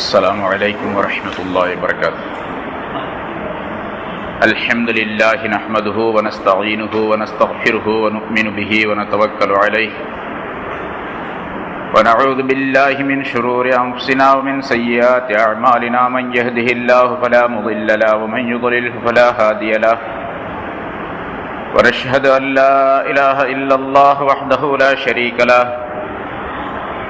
السلام عليكم ورحمة الله وبركاته. الحمد لله نحمده ونستعينه ونستغفره ونؤمن به ونتوكل عليه ونعوذ بالله من شرور أنفسنا ومن سيئات أعمالنا. من يهده الله فلا مضل له ومن يضلله فلا هادي له. ونشهد أن لا إله إلا الله وحده لا شريك له.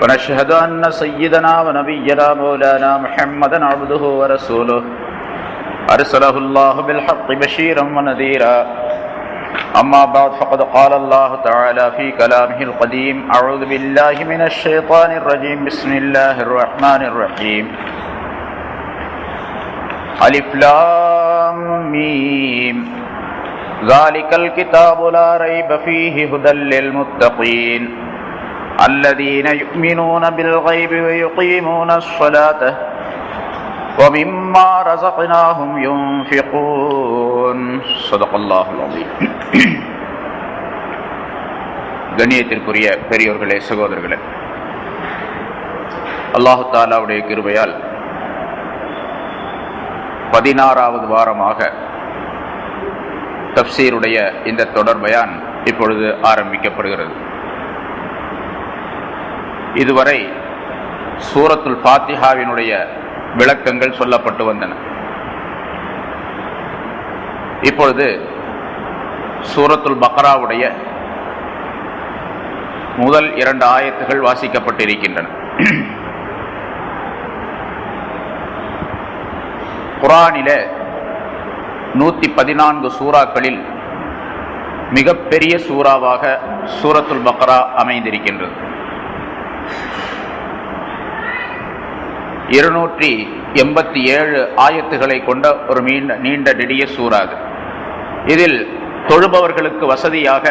ونشهد أن سيدنا ونبينا مولانا محمدا عبده ورسوله أرسله الله بالحق بشيرا ونذيرا. أما بعد فقد قال الله تعالى في كلامه القديم: أعوذ بالله من الشيطان الرجيم. بسم الله الرحمن الرحيم. ألف لام ميم ذلك الكتاب لا ريب فيه هدى للمتقين الذين يؤمنون بالغيب ويقيمون الصلاة ومما رزقناهم ينفقون. صدق الله العظيم. கண்ணியத்திற்குரிய பெரியோர்களே, சகோதரர்களே, அல்லாஹு தஆலாவுடைய கிருபையால் 16வது வாரமாக தஃப்சீருடைய இந்த தொடர் பயான் இப்பொழுது ஆரம்பிக்கப்படுகிறது. இதுவரை சூரத்துல் ஃபாத்திஹாவினுடைய விளக்கங்கள் சொல்லப்பட்டு வந்தன. இப்பொழுது சூரத்துல் பக்ராவுடைய முதல் 2 ஆயத்துகள் வாசிக்கப்பட்டிருக்கின்றன. குர்ஆனிலே 114 சூறாக்களில் மிகப்பெரிய சூறாவாக சூரத்துல் பக்ரா அமைந்திருக்கின்றது. 287 ஆயத்துகளை கொண்ட ஒரு நீண்ட நெடிய சூறா அது. இதில் தொழுபவர்களுக்கு வசதியாக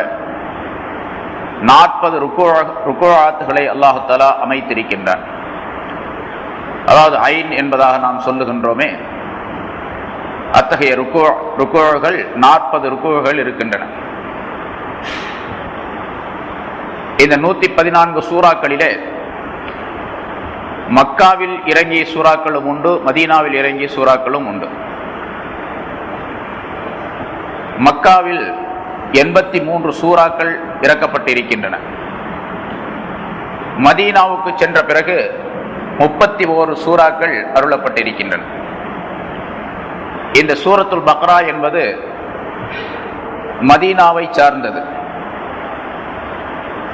40 ருக்குஆத்துகளை அல்லாஹ் தஆலா அமைத்திருக்கின்றான். அதாவது ஐன் என்பதாக நாம் சொல்லுகின்றோமே, அத்தகைய ருக்குகள் 40 ருக்குகள் இருக்கின்றன. இந்த 114 சூறாக்களிலே மக்காவில் இறங்கிய சூறாக்களும் உண்டு, மதீனாவில் இறங்கிய சூறாக்களும் உண்டு. மக்காவில் 83 சூறாக்கள் இறக்கப்பட்டிருக்கின்றன. மதீனாவுக்கு சென்ற பிறகு 31 சூறாக்கள் அருளப்பட்டிருக்கின்றன. இந்த சூரத்துல் பக்ரா என்பது மதீனாவை சார்ந்தது.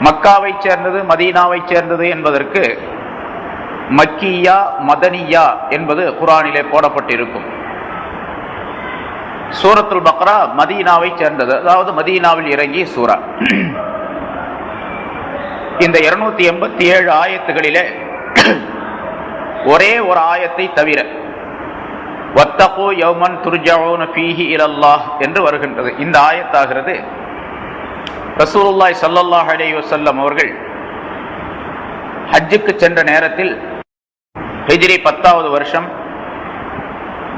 மக்காவை சேர்ந்தது, மதீனாவை சேர்ந்தது என்பதற்கு மக்கியா மதனியா என்பது குர்ஆனிலே போடப்பட்டிருக்கும். சூரத்துல் பக்ரா மதீனாவை சேர்ந்தது, அதாவது மதீனாவில் இறங்கிய சூரா. இந்த 287 ஆயத்துகளிலே ஒரே ஒரு ஆயத்தை தவிர வத்தகு யௌமன் துர்ஜஊன ஃபீஹி இலல்லாஹ் என்று வருகின்றது. இந்த ஆயத்தாகிறது ரசூலுல்லாஹி ஸல்லல்லாஹு அலைஹி வஸல்லம் அவர்கள் ஹஜ்ஜுக்கு சென்ற நேரத்தில் ஹிஜ்ரி 10வது வருஷம்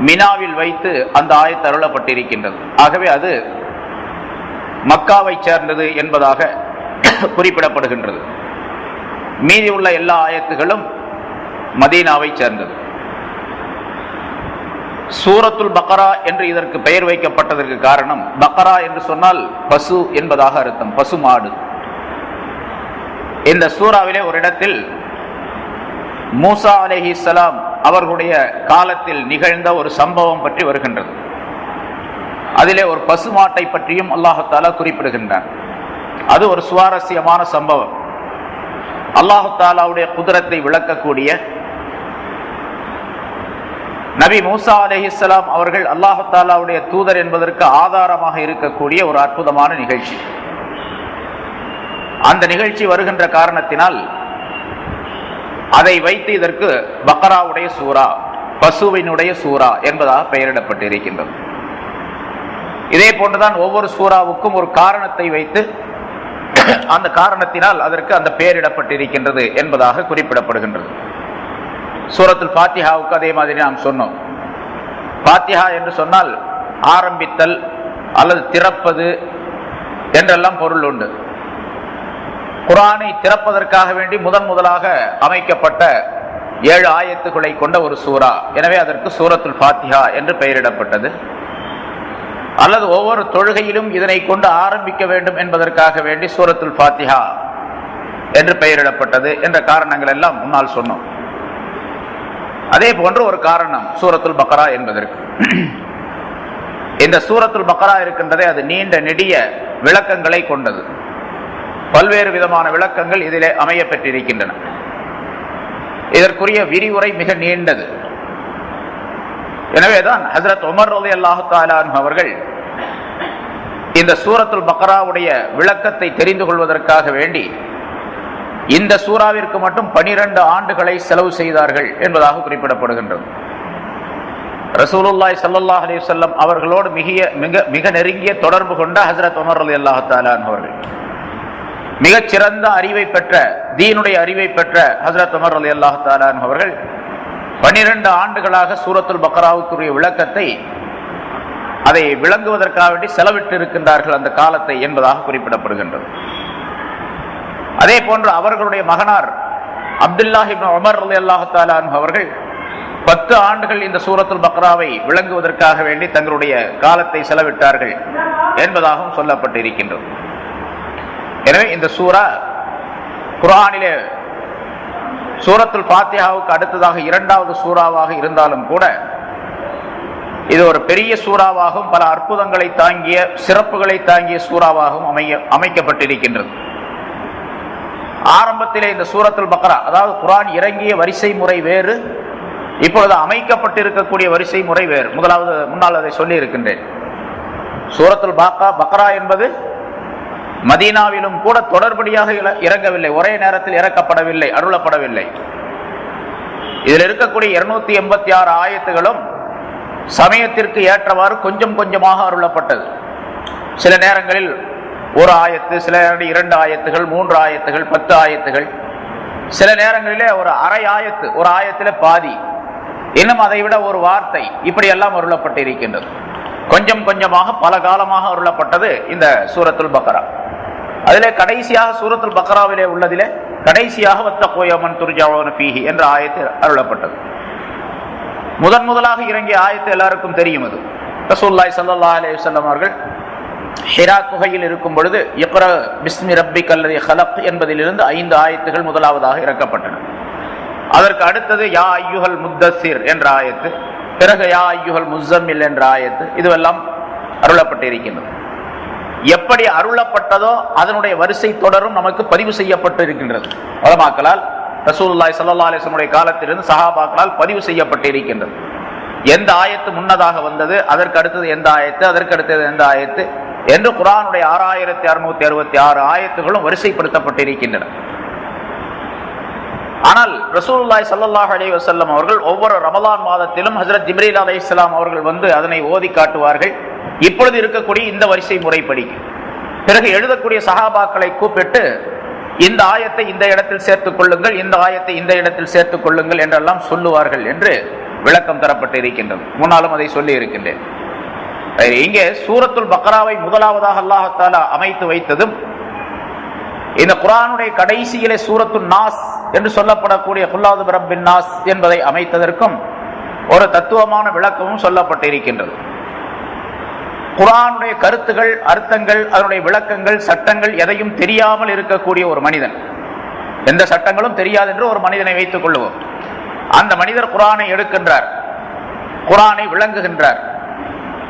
மினாவில் வைத்து அந்த ஆயத்து அருளப்பட்டிருக்கின்றது. ஆகவே அது மக்காவை சேர்ந்தது என்பதாக குறிப்பிடப்படுகின்றது. மீதி உள்ள எல்லா ஆயத்துகளும் மதீனாவை சேர்ந்தது. சூரத்துல் பக்ரா என்று இதற்கு பெயர் வைக்கப்பட்டதற்கு காரணம், பக்ரா என்று சொன்னால் பசு என்பதாக அர்த்தம், பசு மாடு. இந்த சூறாவிலே ஒரு இடத்தில் மூசா அலைஹிஸ்ஸலாம் அவர்களுடைய காலத்தில் நிகழ்ந்த ஒரு சம்பவம் பற்றி வருகின்றது. அதிலே ஒரு பசுமாட்டை பற்றியும் அல்லாஹ் தஆலா குறிப்பிடுகின்றான். அது ஒரு சுவாரஸ்யமான சம்பவம். அல்லாஹ் தஆலாவுடைய குதிரத்தை விளக்கக்கூடிய நபி மூசா அலைஹிஸ்ஸலாம் அவர்கள் அல்லாஹ் தஆலாவுடைய தூதர் என்பதற்கு ஆதாரமாக இருக்கக்கூடிய ஒரு அற்புதமான நிகழ்ச்சி. அந்த நிகழ்ச்சி வருகின்ற காரணத்தினால் அதை வைத்து இதற்கு பக்ராவுடைய சூரா, பசுவினுடைய சூரா என்பதாக பெயரிடப்பட்டிருக்கின்றது. இதே போன்றுதான் ஒவ்வொரு சூறாவுக்கும் ஒரு காரணத்தை வைத்து அந்த காரணத்தினால் அதற்கு அந்த பெயரிடப்பட்டிருக்கின்றது என்பதாக குறிப்பிடப்படுகின்றது. சூரத்துல் ஃபாத்திஹாவுக்கு அதே மாதிரி நாம் சொன்னோம். ஃபாத்திஹா என்று சொன்னால் ஆரம்பித்தல் அல்லது திறப்பது என்றெல்லாம் பொருள் உண்டு. குர்ஆனை திறப்பதற்காக வேண்டி முதலாக அமைக்கப்பட்ட 7 ஆயத்துக்களை கொண்ட ஒரு சூரா. எனவே அதற்கு சூரத்துல் ஃபாத்திஹா என்று பெயரிடப்பட்டது. அல்லது ஒவ்வொரு தொழுகையிலும் இதனை கொண்டு ஆரம்பிக்க வேண்டும் என்பதற்காக வேண்டி சூரத்துல் ஃபாத்திஹா என்று பெயரிடப்பட்டது என்ற காரணங்கள் எல்லாம் முன்னால் சொன்னோம். அதே போன்று ஒரு காரணம் சூரத்துல் பக்ரா என்பதற்கு. இந்த சூரத்துல் பக்ரா இருக்கின்றதே, அது நீண்ட நெடிய விளக்கங்களை கொண்டது. பல்வேறு விதமான விளக்கங்கள் இதிலே அமைய பெற்றிருக்கின்றன. இதற்குரிய விரிவுரை மிக நீண்டது. எனவேதான் ஹஜ்ரத் உமர் ரலியல்லாஹு தஆலா அன்ஹு அவர்கள் இந்த சூரத்துல் பக்ராவுடைய விளக்கத்தை தெரிந்து கொள்வதற்காக வேண்டி இந்த சூறாவிற்கு மட்டும் 12 ஆண்டுகளை செலவு செய்தார்கள் என்பதாக குறிப்பிடப்படுகின்றது. ரசூலுல்லாஹி ஸல்லல்லாஹு அலைஹி வஸல்லம் அவர்களோடு மிக நெருங்கிய தொடர்பு கொண்ட ஹஜ்ரத் உமர் ரலியல்லாஹு தஆலா அன்ஹு அவர்கள், மிகச் சிறந்த அறிவை பெற்ற, தீனுடைய அறிவை பெற்ற ஹஜ்ரத் உமர் ரலியல்லாஹு தஆலா அன்ஹு அவர்கள் 12 ஆண்டுகளாக சூரத்துல் பக்ராவுக்குரிய விளக்கத்தை, அதை விளங்குவதற்காக வேண்டி செலவிட்டு இருக்கின்றார்கள் அந்த காலத்தை என்பதாக குறிப்பிடப்படுகின்றது. அதே போன்று அவர்களுடைய மகனார் அப்துல்லாஹ் இப்னு உமர் ரலியல்லாஹு தஆலா அன்ஹு அவர்கள் 10 ஆண்டுகள் இந்த சூரத்துல் பக்ராவை விளங்குவதற்காக வேண்டி தங்களுடைய காலத்தை செலவிட்டார்கள் என்பதாகவும் சொல்லப்பட்டிருக்கின்றது. எனவே இந்த சூரா குர்ஆனிலே சூரத்துல் ஃபாத்திஹாவுக்கு அடுத்ததாக 2வது சூறாவாக இருந்தாலும் கூட இது ஒரு பெரிய சூறாவாகவும் பல அற்புதங்களை தாங்கிய, சிறப்புகளை தாங்கிய சூறாவாகவும் அமைக்கப்பட்டிருக்கின்றது. ஆரம்பத்திலே இந்த சூரத்துல் பக்ரா, அதாவது குர்ஆன் இறங்கிய வரிசை முறை வேறு, இப்பொழுது அமைக்கப்பட்டிருக்கக்கூடிய வரிசை முறை வேறு. முன்னால் அதை சொல்லி இருக்கின்றேன். சூரத்துல் பக்ரா என்பது மதீனாவிலும் கூட தொடர்படியாக இறங்கவில்லை, ஒரே நேரத்தில் இறக்கப்படவில்லை, அருளப்படவில்லை. இதில் இருக்கக்கூடிய 286 ஆயத்துகளும் சமயத்திற்கு ஏற்றவாறு கொஞ்சம் கொஞ்சமாக அருளப்பட்டது. சில நேரங்களில் ஒரு ஆயத்து, சில நேரங்களில் 2 ஆயத்துகள், 3 ஆயத்துகள், 10 ஆயத்துகள், சில நேரங்களிலே ஒரு அரை ஆயத்து, ஒரு ஆயத்திலே பாதி, இன்னும் அதை விட ஒரு வார்த்தை, இப்படி எல்லாம் அருளப்பட்டு இருக்கின்றது. கொஞ்சம் கொஞ்சமாக பல காலமாக அருளப்பட்டது இந்த சூரத்துல் பக்ரா. அதிலே கடைசியாக சூரத்துல் பக்ராவிலே உள்ளதிலே கடைசியாக வத்தகூ யௌமன் துர்ஜஊன ஃபீஹி என்ற ஆயத்து அருளப்பட்டது. முதலாக இறங்கிய ஆயத்து எல்லாருக்கும் தெரியும். அது ரசூலுல்லாஹி ஸல்லல்லாஹு அலைஹி வஸல்லம் அவர்கள் ஹிரா குகையில் இருக்கும் பொழுது இக்ரா பிஸ்மி ரப்பிக்கல்லதி ஹலக் என்பதிலிருந்து 5 ஆயத்துகள் முதலாவதாக இறக்கப்பட்டன. அதற்கு அடுத்தது யா அய்யுஹல் முத்தஸிர் என்ற ஆயத்து, பிறகு யா அய்யுஹல் முஸம்மில் என்ற ஆயத்து, இதுவெல்லாம் அருளப்பட்டிருக்கின்றது. எப்படி அருளப்பட்டதோ அதனுடைய வரிசை தொடரும் நமக்கு பதிவு செய்யப்பட்டு இருக்கின்றது. உலமாக்களால், ரசூலுல்லாஹி ஸல்லல்லாஹு அலைஹி வஸல்லம் காலத்திலிருந்து சஹாபாக்களால் பதிவு செய்யப்பட்டு இருக்கின்றது. எந்த ஆயத்து முன்னதாக வந்தது, அதற்கு அடுத்தது எந்த ஆயத்து, அதற்கு அடுத்தது எந்த ஆயத்து என்று குர்ஆனுடைய 6666 ஆயத்துகளும் வரிசைப்படுத்தப்பட்டிருக்கின்றன. ஆனால் ரசூலுல்லாஹி ஸல்லல்லாஹு அலைஹி வஸல்லம் அவர்கள் ஒவ்வொரு ரமலான் மாதத்திலும் ஹஜ்ரத் ஜிப்ரீல் அலைஹிஸ்ஸலாம் அவர்கள் வந்து அதனை ஓதி காட்டுவார்கள். இப்பொழுது இருக்கக்கூடிய இந்த வரிசை முறைப்படி பிறகு எழுதக்கூடிய சஹாபாக்களை கூப்பிட்டு இந்த ஆயத்தை இந்த இடத்தில் சேர்த்துக் கொள்ளுங்கள், இந்த ஆயத்தை இந்த இடத்தில் சேர்த்துக் கொள்ளுங்கள் என்றெல்லாம் சொல்லுவார்கள் என்று விளக்கம் தரப்பட்டு இருக்கின்றது. முன்னாலும் அதை சொல்லி இருக்கின்றேன். இங்கே சூரத்துல் பக்ராவை முதலாவதாக அல்லாஹ் தஆலா அமைத்து வைத்ததும், இந்த குர்ஆனுடைய கடைசியிலே சூரத்துன் நாஸ் என்று சொல்லப்படக்கூடிய குல் அஊது பிரப்பின் நாஸ் என்பதை அமைத்ததற்கும் ஒரு தத்துவமான விளக்கமும் சொல்லப்பட்டு இருக்கின்றது. குர்ஆனுடைய கருத்துகள், அர்த்தங்கள், அதனுடைய விளக்கங்கள், சட்டங்கள் எதையும் தெரியாமல் இருக்கக்கூடிய ஒரு மனிதன், எந்த சட்டங்களும் தெரியாது என்று ஒரு மனிதனை வைத்துக் கொள்வோம். அந்த மனிதர் குர்ஆனை எடுக்கின்றார், குர்ஆனை விளங்குகின்றார்,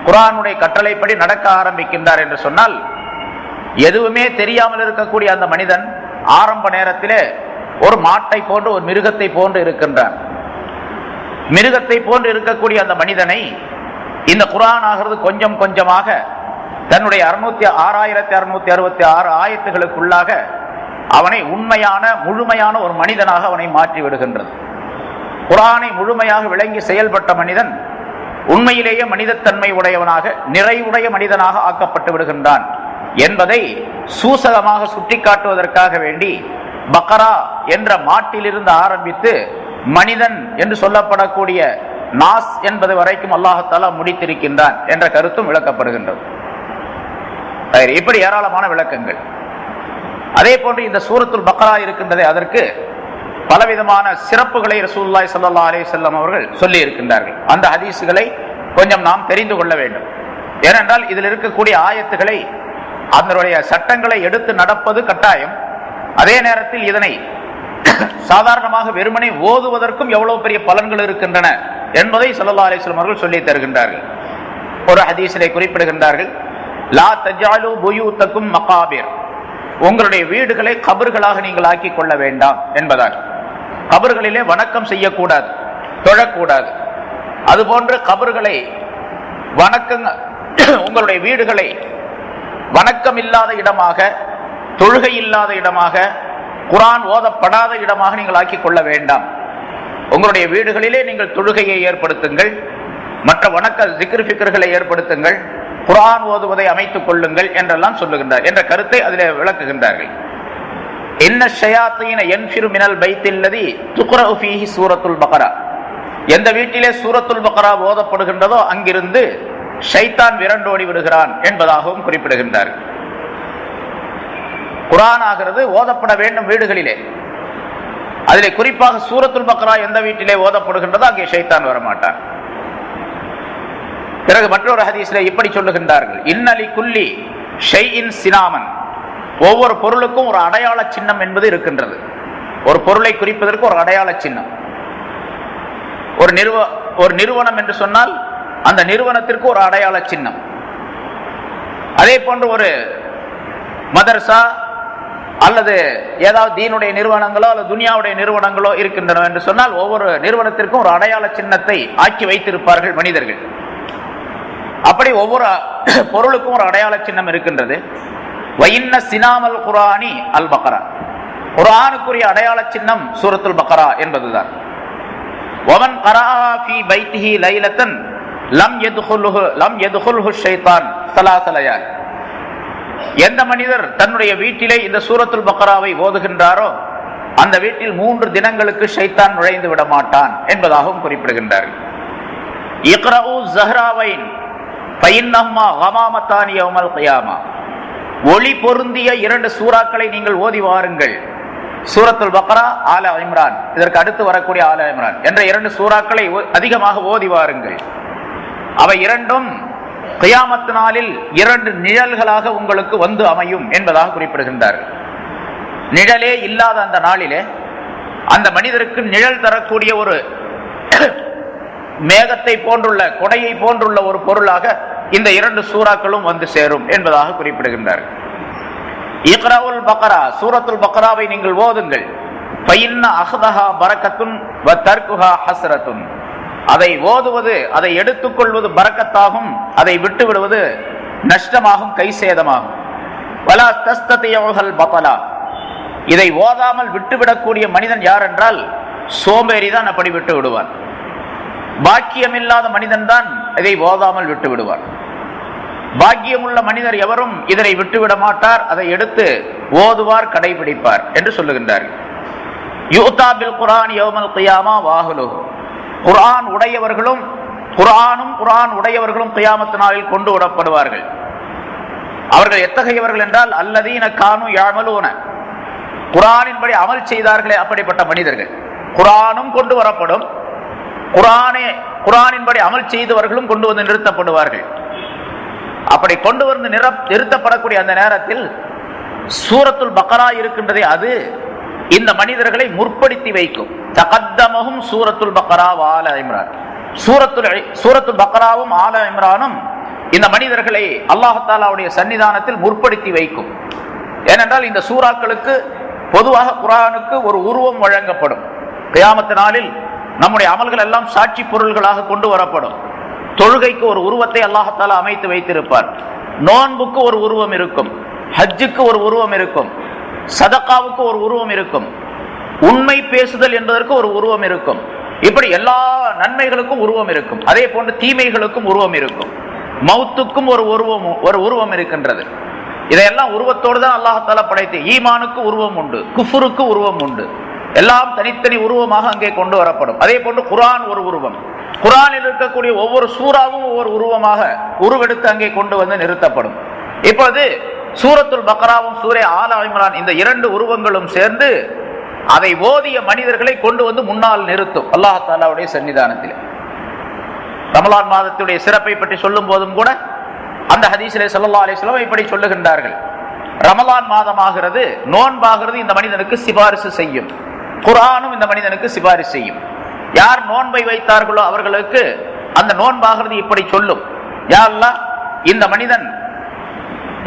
குர்ஆனுடைய கட்டளைப்படி நடக்க ஆரம்பிக்கின்றார் என்று சொன்னால், எதுவுமே தெரியாமல் இருக்கக்கூடிய அந்த மனிதன் ஆரம்ப நேரத்திலே ஒரு மாட்டை போன்று, ஒரு மிருகத்தை போன்று இருக்கின்றார். மிருகத்தை போன்று இருக்கக்கூடிய அந்த மனிதனை இந்த குர்ஆன் ஆகிறது கொஞ்சம் கொஞ்சமாக தன்னுடைய 6666 ஆயத்துகளுக்குள்ளாக அவனை உண்மையான முழுமையான ஒரு மனிதனாக அவனை மாற்றி விடுகின்றது. குர்ஆனை முழுமையாக விளங்கி செயல்பட்ட மனிதன் உண்மையிலேயே மனிதத்தன்மை உடையவனாக, நிறைவுடைய மனிதனாக ஆக்கப்பட்டு விடுகின்றான் என்பதை சூசகமாக சுட்டிக்காட்டுவதற்காக வேண்டி பக்ரா என்ற மாட்டிலிருந்து ஆரம்பித்து மனிதன் என்று சொல்லப்படக்கூடிய நாஸ் என்பது வரைக்கும் அல்லாஹ் தஆலா முடித்திருக்கின்றான் என்ற கருத்தும் விளக்கப்படுகின்றது. இப்படி ஏராளமான விளக்கங்கள். அதே போன்று இந்த சூரத்துல் பக்ரா இருக்கின்றதே, அதற்கு பலவிதமான சிறப்புகளை ரசூலுல்லாஹி ஸல்லல்லாஹு அலைஹி வஸல்லம் அவர்கள் சொல்லி இருக்கின்றார்கள். அந்த ஹதீஸுகளை கொஞ்சம் நாம் தெரிந்து கொள்ள வேண்டும். ஏனென்றால் இதில் இருக்கக்கூடிய ஆயத்துக்களை அதனுடைய சட்டங்களை எடுத்து நடப்பது கட்டாயம். அதே நேரத்தில் இதனை சாதாரணமாக வெறுமனை ஓதுவதற்கும் எவ்வளவு பெரிய பலன்கள் இருக்கின்றன என்பதை ஸல்லல்லாஹு அலைஹி வஸல்லம் அவர்கள் சொல்லி தருகின்றார்கள். ஒரு ஹதீஸிலே குறிப்பிடுகின்றார்கள், லா தஜாலு புயூத்தக்கும் மகாபிர், உங்களுடைய வீடுகளை கபர்களாக நீங்கள் ஆக்கி கொள்ள வேண்டாம் என்பதாக. கபர்களிலே வணக்கம் செய்யக்கூடாது, தொழக்கூடாது. அதுபோன்று கபர்களை வணக்கம், உங்களுடைய வீடுகளை வணக்கம் இல்லாத இடமாக, தொழுகை இல்லாத இடமாக, குர்ஆன் ஓதப்படாத இடமாக நீங்கள் ஆக்கிக் கொள்ள வேண்டாம். உங்களுடைய வீடுகளிலே நீங்கள் தொழுகையை ஏற்படுத்துங்கள், மற்ற வணக்க ஜிக்ர் ஃபிக்ர்களை ஏற்படுத்துங்கள், குர்ஆன் ஓதுவதை அமைத்துக் கொள்ளுங்கள் என்றெல்லாம் சொல்லுகின்றார் என்ற கருத்தை அதிலே விளக்குகின்றார்கள். இன்ன ஷயாத்தீன யன்ஃபிரு மினல் பைத்தில்லதி துக்ரஉ ஃபீஹி சூரத்துல் பக்ரா, எந்த வீட்டிலே சூரத்துல் பக்ரா ஓதப்படுகின்றதோ அங்கிருந்து ஷைத்தான் விரண்டோடி விடுகிறான் என்பதாகவும் குறிப்பிடுகின்றார்கள். குர்ஆன் ஆகிறது ஓதப்பட வேண்டும் வீடுகளிலே. அதிலே குறிப்பாக சூரத்துல் பக்ரா எந்த வீட்டிலே ஓதப்படுகின்றதோ அங்கே ஷைத்தான் வரமாட்டான். பிறகு மற்றொரு ஹதீஸிலே இப்படி சொல்லுகின்றார்கள், இன்னலி குல்லி ஷைஇன் சினாமன், ஒவ்வொரு பொருளுக்கும் ஒரு அடையாள சின்னம் என்பது இருக்கின்றது. ஒரு பொருளை குறிப்பதற்கு ஒரு அடையாள சின்னம். ஒரு நிறுவனம் என்று சொன்னால் அந்த நிறுவனத்திற்கு ஒரு அடையாள சின்னம். அதே போன்று ஒரு மதர்சா அல்லது ஏதாவது தீனுடைய நிறுவனங்களோ அல்லது துனியாவுடைய நிறுவனங்களோ இருக்கின்றன என்று சொன்னால் ஒவ்வொரு நிறுவனத்திற்கும் ஒரு அடையாள சின்னத்தை ஆக்கி வைத்திருப்பார்கள் மனிதர்கள். அப்படி ஒவ்வொரு பொருளுக்கும் ஒரு அடையாள சின்னம் இருக்கின்றது. வயின்ன சினாமல் குர்ஆனி அல் பக்ரா, குர்ஆனுக்குரிய அடையாள சின்னம் சூரத்துல் பக்ரா என்பதுதான். வமன் கரஅஹா ஃபீ பைத்திஹி லைலத்தன் லம் யதுகுல்ஹு ஷைத்தான் ஸலாஸ லயால், எந்த மனிதர் தன்னுடைய வீட்டிலே இந்த சூரத்துல் பக்ராவை ஓதுகின்றாரோ அந்த வீட்டில் 3 தினங்களுக்கு ஷைத்தான் நுழைந்து விட மாட்டான் என்பதாகவும் குறிப்பிடுகின்றார்கள். இக்ரஉ ஸஹ்ராவைன் ஃபஇன்னஹுமா கமாமத்தானி யௌமல் கியாமா, ஒளி பொருந்திய 2 சூறாக்களை நீங்கள் ஓதி வாருங்கள். சூரத்துல் பக்ரா, ஆல இம்ரான், இதற்கு அடுத்து வரக்கூடிய ஆல இம்ரான் என்ற 2 சூறாக்களை அதிகமாக ஓதி வாருங்கள். அவை இரண்டும் கியாமத் நாளில் 2 நிழல்களாக உங்களுக்கு வந்து அமையும் என்பதாக குறிப்பிடுகின்றார்கள். நிழலே இல்லாத அந்த நாளிலே அந்த மனிதருக்கு நிழல் தரக்கூடிய ஒரு மேகத்தை போன்றுள்ள, கொடையை போன்றுள்ள ஒரு பொருளாக இந்த 2 சூறாக்களும் வந்து சேரும் என்பதாக குறிப்பிடுகின்றார்கள். இக்ரவுல் பக்ரா, சூரத்துல் பக்ராவை நீங்கள் ஓதுங்கள். ஃபஇன்ன அஹ்தஹா பரக்கத்துன் வ தர்குஹா ஹஸ்ரத்துன், அதை ஓதுவது, அதை எடுத்துக்கொள்வது பரக்கத்தாகும், அதை விட்டு விடுவது நஷ்டமாகும், கை சேதமாகும். வலா தஸ்ததியுல் பத்லா, இதை ஓதாமல் விட்டுவிடக்கூடிய மனிதன் யார் என்றால் சோம்பேறி தான் அப்படி விட்டு விடுவான். பாக்கியமில்லாத மனிதன் தான் இதை ஓதாமல் விட்டு விடுவார். பாக்கியமுள்ள மனிதர் எவரும் இதனை விட்டுவிட மாட்டார், அதை எடுத்து ஓதுவார், கடைபிடிப்பார் என்று சொல்லுகின்றார்கள். யூதா பில் குர்ஆன் யௌமல் கியாமா வாஹுலுஹு, குர்ஆன் உடையவர்களும் குர்ஆன் உடையவர்களும் கியாமத் நாளில் கொண்டு விடப்படுவார்கள். அவர்கள் எத்தகையவர்கள் என்றால் அல்லதீன கானு யஅமலூன, குர்ஆனின்படி அமல் செய்தார்களே அப்படிப்பட்ட மனிதர்கள். குர்ஆனும் கொண்டு வரப்படும், குர்ஆனின்படி அமல் செய்தவர்களும் கொண்டு வந்து நிறுத்தப்படுவார்கள். அப்படி கொண்டு வந்து நிறுத்தப்படக்கூடிய அந்த நேரத்தில் சூரத்துல் பக்ரா இருக்கின்றதே அது இந்த மனிதர்களை முற்படுத்தி வைக்கும். தகத்தமஹும் சூரத்துல் பக்ரா வ ஆல இம்ரான், சூரத்துல் பக்ராவும் ஆல இம்ரானும் இந்த மனிதர்களை அல்லாஹ் தஆலாவுடைய சன்னிதானத்தில் முற்படுத்தி வைக்கும். ஏனென்றால் இந்த சூறாக்களுக்கு பொதுவாக குர்ஆனுக்கு ஒரு உருவம் வழங்கப்படும். கியாமத் நாளில் நம்முடைய அமல்கள் எல்லாம் சாட்சி பொருள்களாக கொண்டு வரப்படும். தொழுகைக்கு ஒரு உருவத்தை அல்லாஹ் தஆலா அமைத்து வைத்திருப்பார். நோன்புக்கு ஒரு உருவம் இருக்கும், ஹஜ்ஜுக்கு ஒரு உருவம் இருக்கும், சதகாவுக்கு ஒரு உருவம் இருக்கும், உண்மை பேசுதல் என்பதற்கு ஒரு உருவம் இருக்கும். இப்படி எல்லா நன்மைகளுக்கும் உருவம் இருக்கும். அதே போன்று தீமைகளுக்கும் உருவம் இருக்கும். மௌத்துக்கும் ஒரு உருவம் இருக்கின்றது. இதையெல்லாம் உருவத்தோடு தான் அல்லாஹ் தஆலா படைத்து, ஈமானுக்கு உருவம் உண்டு, குஃப்ருக்கு உருவம் உண்டு, எல்லாம் தனித்தனி உருவமாக அங்கே கொண்டு வரப்படும். அதே போன்று குர்ஆன் ஒரு உருவம், குர்ஆனில் இருக்கக்கூடிய ஒவ்வொரு சூறாவும் ஒவ்வொரு உருவமாக உருவெடுத்து அங்கே கொண்டு வந்து நிறுத்தப்படும். இப்பொழுது சூரத்துல் பக்ராவும் சூரே ஆல இம்ரான் இந்த 2 உருவங்களும் சேர்ந்து அதை ஓதிய மனிதர்களை கொண்டு வந்து முன்னால் நிறுத்தும் அல்லாஹ் தஆலாவுடைய சன்னிதானத்தில். ரமலான் மாதத்துடைய சிறப்பை பற்றி சொல்லும் போதும் கூட அந்த ஹதீஸிலே ஸல்லல்லாஹு அலைஹி வஸல்லம் இப்படி சொல்லுகின்றார்கள், ரமலான் மாதமாகிறது, நோன்பாகிறது இந்த மனிதனுக்கு சிபாரிசு செய்யும், குர்ஆனும் இந்த மனிதனுக்கு சிபாரிசு செய்யும். யார் நோன்பை வைத்தார்களோ அவர்களுக்கு அந்த நோன்பாகிறது இப்படி சொல்லும், யா அல்லாஹ், இந்த மனிதன்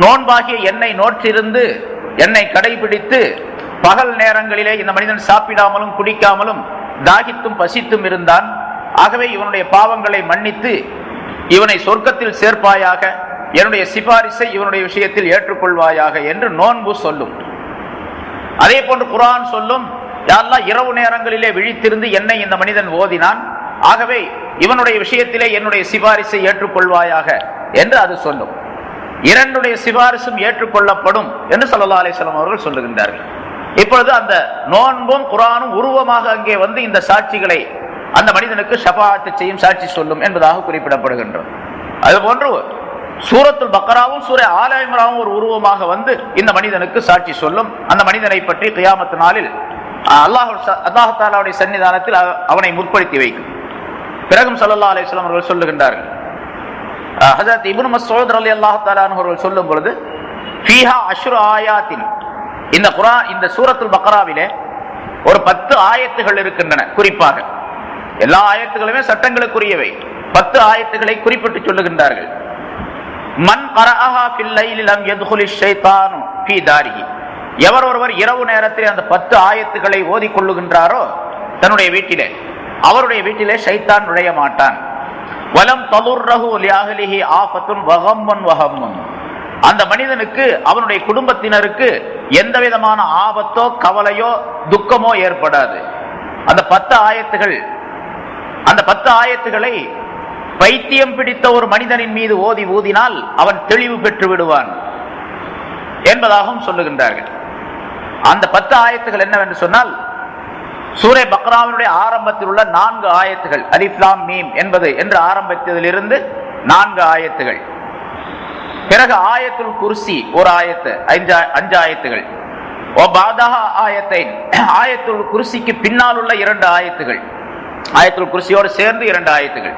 நோன்பாகிய என்னை நோற்றிருந்து என்னை கடைபிடித்து பகல் நேரங்களிலே இந்த மனிதன் சாப்பிடாமலும் குடிக்காமலும் தாகித்தும் பசித்தும் இருந்தான், ஆகவே இவனுடைய பாவங்களை மன்னித்து இவனை சொர்க்கத்தில் சேர்ப்பாயாக, என்னுடைய சிபாரிசை இவனுடைய விஷயத்தில் ஏற்றுக்கொள்வாயாக என்று நோன்பு சொல்லும். அதே போன்று குர்ஆன் சொல்லும், யா அல்லாஹ், இரவு நேரங்களிலே விழித்திருந்து என்னை இந்த மனிதன் ஓதினான், ஆகவே இவனுடைய விஷயத்திலே என்னுடைய சிபாரிசை ஏற்றுக்கொள்வாயாக என்று அது சொல்லும். இரண்டுடைய சிபாரிசும் ஏற்றுக்கொள்ளப்படும் என்று ஸல்லல்லாஹு அலைஹி வஸல்லம் அவர்கள் சொல்லுகின்றார்கள். இப்பொழுது அந்த நோன்பும் குர்ஆனும் உருவமாக அங்கே வந்து இந்த சாட்சிகளை அந்த மனிதனுக்கு ஷஃபாஅத் செய்யும், சாட்சி சொல்லும் என்பதாக குறிப்பிடப்படுகின்றது. அதுபோன்று சூரத்துல் பக்ராவும் சூரா ஆல இம்ரானும் ஒரு உருவமாக வந்து இந்த மனிதனுக்கு சாட்சி சொல்லும். அந்த மனிதனை பற்றி கியாமத் நாளில் அல்லாஹ் தஆலாவுடைய சன்னிதானத்தில் அவனை முற்படுத்தி வைக்கும். பிறகும் ஸல்லல்லாஹு அலைஹி வஸல்லம் அவர்கள் சொல்லுகின்றார்கள், ஹஜ்ரத் இப்னு மஸ்ஊத் ரலியல்லாஹு தஆலா அன்ஹு அவர்கள் சொல்லும் பொழுது, ஃபீஹா அஷ்ரு ஆயாத்தின், இந்த குர்ஆன் இந்த சூரத்துல் பக்ராவிலே ஒரு 10 ஆயத்துகள் இருக்கின்றன. குறிப்பாக எல்லா ஆயத்துகளுமே சட்டங்களுக்குரியவை. 10 ஆயத்துகளை குறிப்பிட்டு சொல்லுகின்றார்கள். மன் கரஅஹா ஃபில் லைலி லம் யத்குலிஷ் ஷைத்தானு ஃபீ தாரிஹி, எவர் ஒருவர் இரவு நேரத்தில் அந்த 10 ஆயத்துகளை ஓதி கொள்ளுகின்றாரோ தன்னுடைய வீட்டிலே, அவருடைய வீட்டிலே ஷைத்தான் நுழைய மாட்டான். வலம் தலுர்ரஹு லிஅஹ்லிஹி ஆஃபத்துன் வஹம்முன் வஹம்முன், அந்த மனிதனுக்கு அவனுடைய குடும்பத்தினருக்கு எந்த விதமான ஆபத்தோ கவலையோ துக்கமோ ஏற்படாது. அந்த 10 ஆயத்துகள், அந்த 10 ஆயத்துகளை பைத்தியம் பிடித்த ஒரு மனிதனின் மீது ஓதி ஊதினால் அவன் தெளிவு பெற்று விடுவான் என்பதாகவும் சொல்லுகின்றார்கள். அந்த 10 ஆயத்துகள் என்னவென்று சொன்னால், சூரே பக்ராவினுடைய ஆரம்பத்தில் உள்ள 4 ஆயத்துகள், அலிஃப் லாம் மீம் என்பது என்று ஆரம்பித்ததிலிருந்து 4 ஆயத்துகள். பிறகு ஆயத்துல் குர்சி ஒரு ஆயத்து, 5 ஆயத்துகள். ஆயத்துல் குர்சிக்கு பின்னால் உள்ள 2 ஆயத்துகள், ஆயத்துல் குர்சியோடு சேர்ந்து 2 ஆயத்துகள்.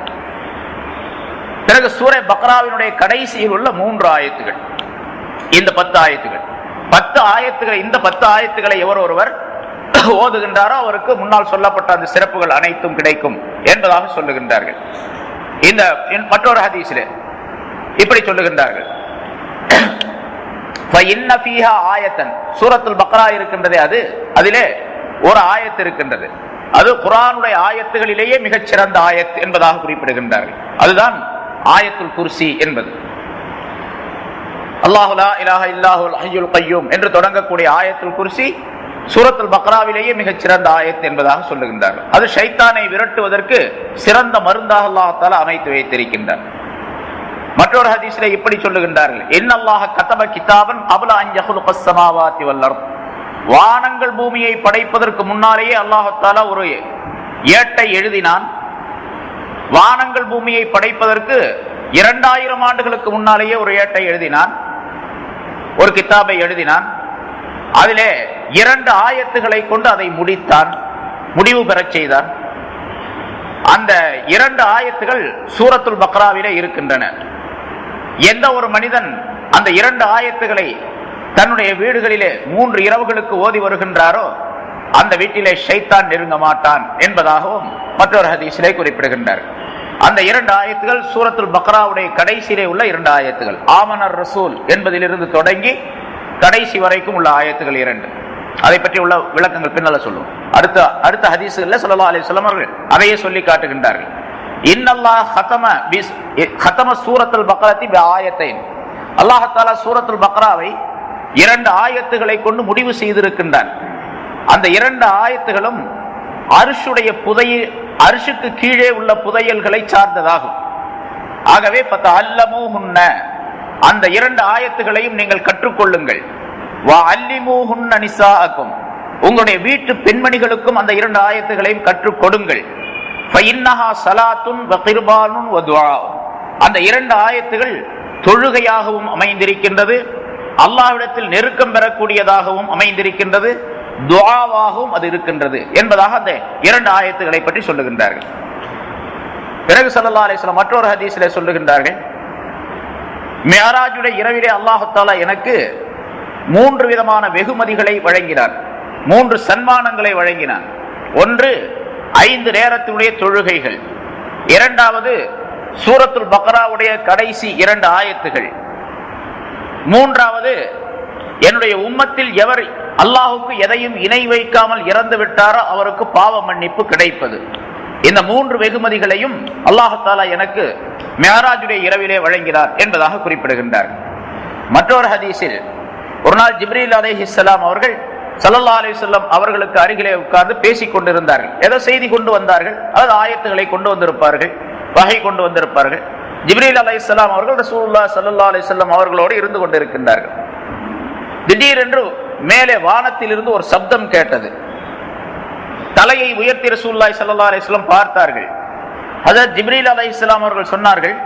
பிறகு சூரே பக்ராவினுடைய கடைசியில் உள்ள 3 ஆயத்துகள். இந்த 10 ஆயத்துகள், 10 ஆயத்துகள், இந்த 10 ஆயத்துகளை எவர் ஒருவர் ஓதுகின்றாரோ அவருக்கு முன்னால் சொல்லப்பட்ட அந்த சிறப்புகள் அனைத்தும் கிடைக்கும் என்பதாக சொல்லுகின்றார்கள். இந்த மற்றொரு ஹதீஸிலே இப்படி சொல்லுகின்றார்கள், சூரத்துல் பக்ரா இருக்கின்றதே, அதிலே ஒரு ஆயத்து இருக்கின்றது, அது குர்ஆனுடைய ஆயத்துகளிலேயே மிகச் சிறந்த ஆயத் என்பதாக குறிப்பிடுகின்றார்கள். அதுதான் ஆயத்துல் குர்சி என்பது. அல்லாஹு லா இலாஹ இல்லாஹுல் ஹய்யுல் கய்யூம் என்று தொடங்கக்கூடிய ஆயத்துல் குர்சி சூரத்துல் பக்ராவிலேயே மிகச் சிறந்த ஆயத் என்பதாக சொல்லுகின்றார்கள். அது ஷைத்தானை விரட்டுவதற்கு சிறந்த மருந்தாக அல்லாஹ் தஆலா அமைத்து வைத்திருக்கின்றார். மற்றொரு ஹதீஸிலே இப்படி சொல்லுகின்றார்கள், இன்னல்லாஹ கதப கிதாபன் கப்ல அன் யஹ்லுகஸ் ஸமாவாதி வல் அர்த், வானங்கள் பூமியை படைப்பதற்கு முன்னாலேயே அல்லாஹ் தஆலா ஒரு ஏட்டை எழுதினான். வானங்கள் பூமியை படைப்பதற்கு 2000 ஆண்டுகளுக்கு முன்னாலேயே ஒரு ஏட்டை எழுதினான், ஒரு கிதாபை எழுதினான். அதிலே 2 ஆயத்துகளை கொண்டு அதை முடித்தான், முடிவு பெறச் செய்தான். அந்த 2 ஆயத்துகள் சூரத்துல் பக்ராவிலே இருக்கின்றன. எந்த ஒரு மனிதன் அந்த 2 ஆயத்துகளை தன்னுடைய வீடுகளிலே 3 இரவுகளுக்கு ஓதி வருகின்றாரோ அந்த வீட்டிலே ஷைத்தான் நெருங்க மாட்டான் என்பதாகவும் மற்றொரு ஹதீஸிலே குறிப்பிடுகின்றார். அந்த 2 ஆயத்துகள் சூரத்துல் பக்ராவுடைய கடைசியிலே உள்ள 2 ஆயத்துகள், ஆமனர் ரசூல் என்பதிலிருந்து தொடங்கி கடைசி வரைக்கும் உள்ள ஆயத்துகள் 2. அதை பற்றி உள்ள விளக்கங்கள் பின்னால சொல்லுவோம். அடுத்த ஹதீஸ்களில் ஸல்லல்லாஹு அலைஹி வஸல்லம் அவர்கள் அதையே சொல்லி காட்டுகின்றார்கள். இன்னல்லாஹ் ஹதம சூரத்துல் பக்ரத்தி பிஆயத்தைன், அல்லாஹ் தஆலா சூரத்துல் பக்ராவை 2 ஆயத்துகளை கொண்டு முடிவு செய்திருக்கின்றான். அந்த 2 ஆயத்துகளும் அர்ஷுடைய அர்ஷுக்கு கீழே உள்ள புதையல்களை சார்ந்ததாகும். ஆகவே ஃபதஅல்லமூஹுன்ன, அந்த 2 ஆயத்துகளையும் நீங்கள் கற்றுக்கொள்ளுங்கள். வஅல்லிமூஹுன்ன நிசாஅக்கும், உங்களுடைய வீட்டு பெண்மணிகளுக்கும் அந்த 2 ஆயத்துகளையும் கற்றுக் கொடுங்கள். ஃபஇன்னஹா ஸலாத்துன் வ கிர்பானுன் வ துஆ, அந்த 2 ஆயத்துகள் தொழுகையாகவும் அமைந்திருக்கின்றது, அல்லாஹ்விடத்தில் நெருக்கம் பெறக்கூடியதாகவும் அமைந்திருக்கின்றது, துஆவாகவும் அது இருக்கின்றது என்பதாக அந்த 2 ஆயத்துகளை பற்றி சொல்லுகின்றார்கள். பிறகு ஸல்லல்லாஹு அலைஹி வஸல்லம் மற்றொரு ஹதீஸிலே சொல்லுகின்றார்கள், மிஅராஜுடைய இரவிலே அல்லாஹ் தஆலா எனக்கு 3 விதமான வெகுமதிகளை வழங்கினார், 3 சன்மானங்களை வழங்கினார். ஒன்று 5 நேரத்தினுடைய தொழுகைகள், இரண்டாவது சூரத்துல் பக்ராவுடைய கடைசி 2 ஆயத்துகள், மூன்றாவது என்னுடைய உம்மத்தில் எவர் அல்லாஹுக்கு எதையும் இணை வைக்காமல் இறந்து விட்டாரோ அவருக்கு பாவ மன்னிப்பு கிடைப்பது. இந்த 3 வெகுமதிகளையும் அல்லாஹ் தஆலா எனக்கு மிஅராஜுடைய இரவிலே வழங்கினார் என்பதாக குறிப்பிடுகின்றார். மற்றொரு ஹதீஸில் ஒரு நாள் ஜிப்ரீல் அலைஹிஸ்ஸலாம் அவர்கள் ஸல்லல்லாஹு அலைஹி வஸல்லம் அவர்களுக்கு அருகிலே உட்கார்ந்து பேசிக் கொண்டிருந்தார்கள். ஏதோ செய்தி கொண்டு வந்தார்கள், அதாவது ஆயத்துகளை கொண்டு வந்திருப்பார்கள், வகை கொண்டு வந்திருப்பார்கள். ஜிப்ரீல் அலைஹிஸ்ஸலாம் அவர்கள் ரசூலுல்லாஹ் ஸல்லல்லாஹு அலைஹி வஸல்லம் அவர்களோடு இருந்து கொண்டிருக்கின்றார்கள். திடீரென்று மேலே வானத்திலிருந்து ஒரு சப்தம் கேட்டது. தலையை உயர்த்தி ரசூலுல்லாஹி ஸல்லல்லாஹு அலைஹி வஸல்லம் பார்த்தார்கள். ஹஜ்ரத் ஜிப்ரீல் அலைஹிஸ்ஸலாம் அவர்கள் சொன்னார்கள்,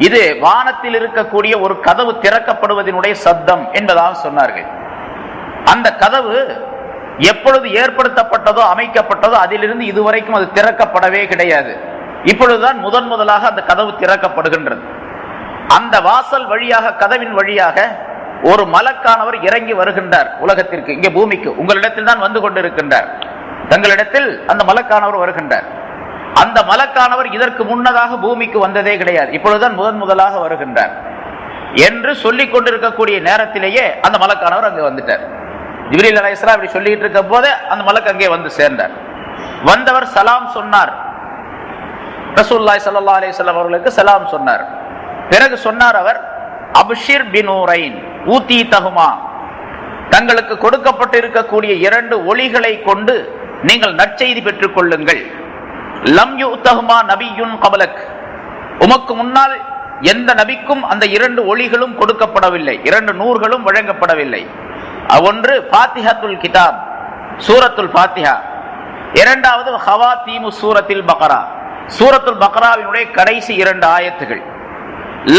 இது வானத்தில் இருக்கக்கூடிய ஒரு கதவு திறக்கப்படுவதனுடைய சப்தம் என்பதாக சொன்னார்கள். அந்த கதவு எப்பொழுது ஏற்படுத்தப்பட்டதோ அமைக்கப்பட்டதோ அதிலிருந்து இதுவரைக்கும் அது திறக்கப்படவே கிடையாது. இப்பொழுதுதான் முதலாக அந்த கதவு திறக்கப்படுகின்றது. அந்த வாசல் வழியாக, கதவின் வழியாக ஒரு மலக்கானவர் இறங்கி வருகின்றார் உலகத்திற்கு, இங்கே பூமிக்கு. உங்களிடத்தில் தான் வந்து கொண்டிருக்கின்றார், தங்களிடத்தில் அந்த மலக்கானவர் வருகின்றார். அந்த மலக்கானவர் இதற்கு முன்னதாக பூமிக்கு வந்ததே கிடையாது, இப்பொழுதுதான் முதலாக வருகின்றார் என்று சொல்லிக் கொண்டிருக்கக்கூடிய நேரத்திலேயே அந்த மலக்கானவர் அங்கே வந்துட்டார். ஜிப்ரீல் அலைஹிஸ்ஸலாம் இப்படி சொல்லிட்டு இருக்க போதே அந்த மலக்கு அங்கே வந்து சேர்ந்தார். வந்தவர் சலாம் சொன்னார், ரசூலுல்லாஹி ஸல்லல்லாஹு அலைஹி வஸல்லம் அவர்களுக்கு சலாம் சொன்னார். பிறகு சொன்னார் அவர், அப்ஷிர் பினூரைன் ஊதீதஹுமா, தங்களுக்கு கொடுக்கப்பட்டு இருக்கக்கூடிய 2 ஒளிகளை கொண்டு நீங்கள் நற்செய்தி பெற்றுக் கொள்ளுங்கள். லம் யுதஹுமா நபியுன் கபலக், உமக்கு முன்னால் எந்த நபிக்கும் அந்த 2 ஒளிகளும் கொடுக்கப்படவில்லை, 2 நூர்களும் வழங்கப்படவில்லை. ஒன்று ஃபாத்திஹத்துல் கிதாப், சூரத்துல் ஃபாத்திஹா. இரண்டாவது ஹவாத்தீமு சூரத்தில் பக்ரா, சூரத்துல் பக்ராவினுடைய கடைசி 2 ஆயத்துகள்.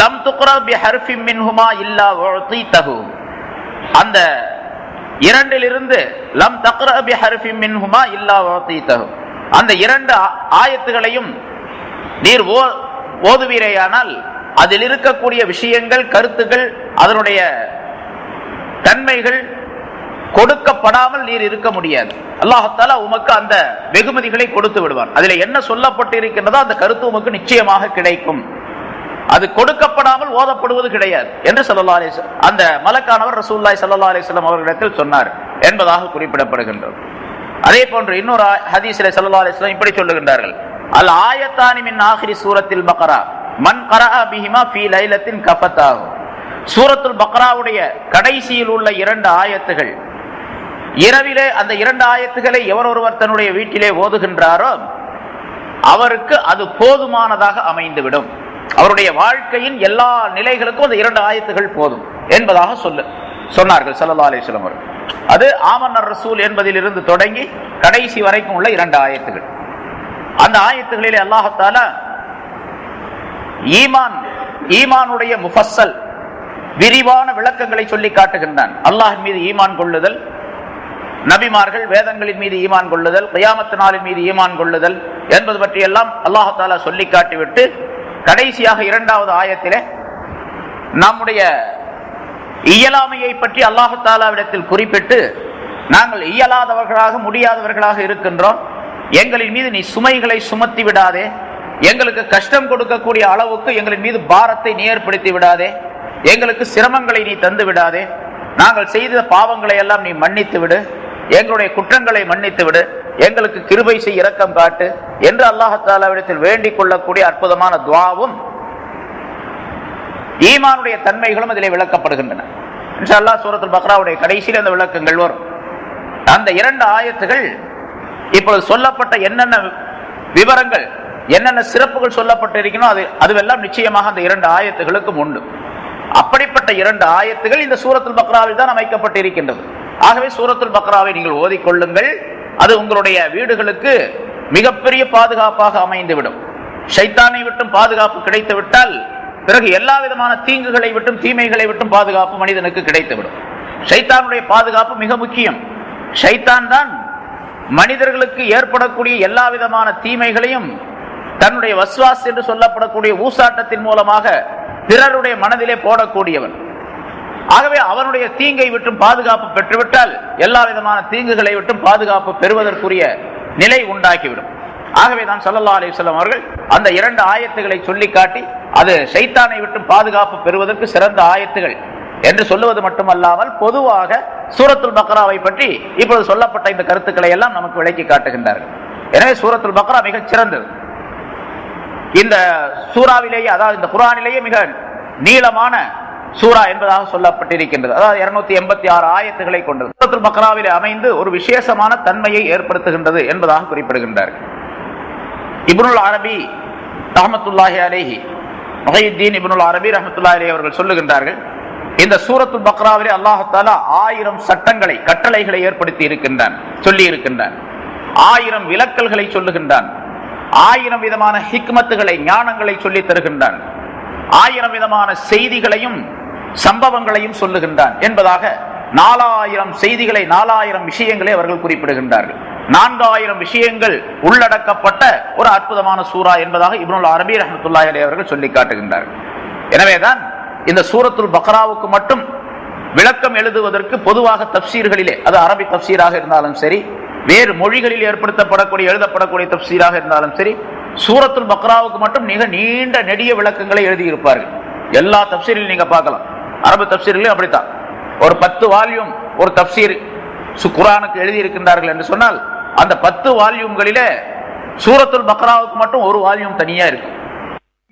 லம் துக்ரா பிஹர்ஃபின் மின்ஹுமா இல்லா உதீதஹு, அந்த 2லிருந்து லம் தக்ரா பிஹர்ஃபின் மின்ஹுமா இல்லா உதீதஹு, அந்த 2 ஆயத்துகளையும் நீர் ஓதுவீரேயானால் அதில் இருக்கக்கூடிய விஷயங்கள், கருத்துக்கள், அதனுடைய தன்மைகள் கொடுக்கப்படாமல் நீர் இருக்க முடியாது. அல்லாஹ் தஆலா உமக்கு அந்த வெகுமதிகளை கொடுத்து விடுவான். அதில் என்ன சொல்லப்பட்டு இருக்கின்றதோ அந்த கருத்து உமக்கு நிச்சயமாக கிடைக்கும். அது கொடுக்கப்படாமல் ஓதப்படுவது கிடையாது என்று ஸல்லல்லாஹு அலைஹி வஸல்லம் அந்த மலக்கானவர் ரசூலுல்லாஹி ஸல்லல்லாஹு அலைஹி வஸல்லம் அவர்களிடத்தில் சொன்னார் என்பதாக குறிப்பிடப்படுகின்றது. அதே போன்று இன்னொரு ஹதீஸிலே ஸல்லல்லாஹு அலைஹி வஸல்லம் இப்படி சொல்லுகின்றார்கள், அல் ஆயத்தானி மின் ஆகிரி சூரத்தில் பக்ரா மன் கரஅ பிஹிமா ஃபீ லைலத்தின் கஃபதாஹு, சூரத்துல் பக்ராவுடைய கடைசியில் உள்ள 2 ஆயத்துகள், இரவிலே அந்த 2 ஆயத்துகளை எவர் ஒருவர் தன்னுடைய வீட்டிலே ஓதுகின்றாரோ அவருக்கு அது போதுமானதாக அமைந்துவிடும். அவருடைய வாழ்க்கையின் எல்லா நிலைகளுக்கும் அந்த 2 ஆயத்துகள் போதும் என்பதாக சொன்னார்கள் ஸல்லல்லாஹு அலைஹி வஸல்லம் அவர்கள். அது ஆமன்னர் ரசூல் என்பதிலிருந்து தொடங்கி கடைசி வரைக்கும் உள்ள 2 ஆயத்துகள். அந்த ஆயத்துகளிலே அல்லாஹ் தஆலா ஈமானுடைய முஃபஸ்ஸல் விரிவான விளக்கங்களை சொல்லி காட்டுகின்றான். அல்லாஹ் மீது ஈமான் கொள்ளுதல், நபிமார்கள் வேதங்களின் மீது ஈமான் கொள்ளுதல், கியாமத் நாளின் மீது ஈமான் கொள்ளுதல் என்பது பற்றி எல்லாம் அல்லாஹ் தஆலா சொல்லி காட்டிவிட்டு கடைசியாக 2வது ஆயத்திலே நம்முடைய இயலாமையை பற்றி அல்லாஹ் தஆலாவிடத்தில் குறிப்பிட்டு, நாங்கள் இயலாதவர்களாக முடியாதவர்களாக இருக்கின்றோம், எங்களின் மீது நீ சுமைகளை சுமத்தி விடாதே, எங்களுக்கு கஷ்டம் கொடுக்கக்கூடிய அளவுக்கு எங்களின் மீது பாரத்தை நீ ஏற்படுத்தி விடாதே, எங்களுக்கு சிரமங்களை நீ தந்து விடாதே, நாங்கள் செய்த பாவங்களை எல்லாம் நீ மன்னித்து விடு, எங்களுடைய குற்றங்களை மன்னித்து விடு, எங்களுக்கு கிருபை செய், இரக்கம் காட்டு என்று அல்லாஹ் தஆலாவிடத்தில் வேண்டிக் கொள்ளக்கூடிய அற்புதமான துஆவும் ஈமானுடைய தன்மைகளும் இதிலே விளக்கப்படுகின்றன. இன்ஷா அல்லாஹ் சூரத்துல் பக்ராவுடைய கடைசியில் அந்த விளக்கங்கள் வரும். அந்த 2 ஆயத்துகள் இப்பொழுது சொல்லப்பட்ட என்னென்ன விவரங்கள், என்னென்ன சிறப்புகள் சொல்லப்பட்டிருக்கணும் அதுவெல்லாம் நிச்சயமாக அந்த 2 ஆயத்துகளுக்கும் உண்டு. அப்படிப்பட்ட 2 ஆயத்துகள் இந்த சூரத்துல் பக்ராவில் தான் அமைக்கப்பட்டிருக்கின்றது. ஆகவே சூரத்துல் பக்ராவை நீங்கள் ஓதிக்கொள்ளுங்கள், அது உங்களுடைய வீடுகளுக்கு மிகப்பெரிய பாதுகாப்பாக அமைந்துவிடும். ஷைத்தானை விட்டும் பாதுகாப்பு கிடைத்து விட்டால் பிறகு எல்லா விதமான தீங்குகளை விட்டும் தீமைகளை விட்டும் பாதுகாப்பு மனிதனுக்கு கிடைத்துவிடும். ஷைத்தானுடைய பாதுகாப்பு மிக முக்கியம். ஷைத்தான் தான் மனிதர்களுக்கு ஏற்படக்கூடிய எல்லா விதமான தீமைகளையும் தன்னுடைய வஸ்வாஸ் என்று சொல்லப்படக்கூடிய ஊசாட்டத்தின் மூலமாக பிறருடைய மனதிலே போடக்கூடியவன். ஆகவே அவனுடைய தீங்கை விட்டும் பாதுகாப்பு பெற்றுவிட்டால் எல்லா விதமான தீங்குகளை விட்டும் பாதுகாப்பு பெறுவதற்குரிய நிலை உண்டாக்கிவிடும். ஆகவே தான் ஸல்லல்லாஹு அலைஹி வஸல்லம் அவர்கள் அந்த 2 ஆயத்துகளை சொல்லி காட்டி அது ஷைத்தானை விட்டு பாதுகாப்பு பெறுவதற்கு சிறந்த ஆயத்துகள் என்று சொல்லுவது மட்டுமல்லாமல் பொதுவாக சூரத்துல் பக்ராவை பற்றி இப்பொழுது சொல்லப்பட்ட இந்த கருத்துக்களை எல்லாம் நமக்கு விளக்கி காட்டுகின்றார்கள். எனவே சூரத்துல் பக்ரா மிகச் சிறந்தது. இந்த சூறாவிலேயே, அதாவது இந்த குர்ஆனிலேயே மிக நீளமான சூரா என்பதாக சொல்லப்பட்டிருக்கின்றது. அதாவது 286 ஆயத்துக்களை கொண்டது. சூரத்துல் பக்ராவிலே அமைந்து ஒரு விசேஷமான தன்மையை ஏற்படுத்துகின்றது என்பதாக குறிப்பிடுகின்றார்கள். இப்னுல் அரபி ரஹ்மத்துல்லாஹி அலைஹி, முஹையித்தீன் இப்னுல் அரபி ரஹ்மத்துல்லாஹி அலைஹி அவர்கள் சொல்லுகின்றார்கள், இந்த சூரத்துல் பக்ராவிலே அல்லாஹ் தஆலா 1000 சட்டங்களை, கட்டளைகளை ஏற்படுத்தி இருக்கின்றான், சொல்லி இருக்கின்றான். 1000 விலக்கல்களை சொல்லுகின்றான். 1000 விதமான ஹிக்மத்துகளை, ஞானங்களை சொல்லி தருகின்றான். 1000 விதமான செய்திகளையும் சம்பவங்களையும் சொல்லுகின்றான் என்பதாக 4000 செய்திகளை, 4000 விஷயங்களை அவர்கள் குறிப்பிடுகின்றார்கள். 4000 விஷயங்கள் உள்ளடக்கப்பட்ட ஒரு அற்புதமான சூரா என்பதாக இப்னுல் அரபி ரஹ்மத்துல்லாஹி அலைஹி அவர்கள் சொல்லி காட்டுகின்றார்கள். எனவேதான் இந்த சூரத்துல் பக்ராவுக்கு மட்டும் விளக்கம் எழுதுவதற்கு பொதுவாக தப்சீர்களிலே, அது அரபி தப்சீராக இருந்தாலும் சரி, வேறு மொழிகளில் ஏற்படுத்தப்படக்கூடிய எழுதப்படக்கூடிய தப்சீராக இருந்தாலும் சரி, சூரத்துல் பக்ராவுக்கு மட்டும் மிக நீண்ட நெடிய விளக்கங்களை எழுதியிருப்பார்கள். எல்லா தப்சீரிலும் நீங்க பார்க்கலாம். அரபு தப்சீரிலும் அப்படித்தான். ஒரு 10 வால்யூம் ஒரு தப்சீர் குர்ஆனுக்கு எழுதியிருக்கின்றார்கள் என்று சொன்னால் அந்த 10 வால்யூம்களிலே சூரத்துல் பக்ராவுக்கு மட்டும் ஒரு வால்யூம் தனியா இருக்கு.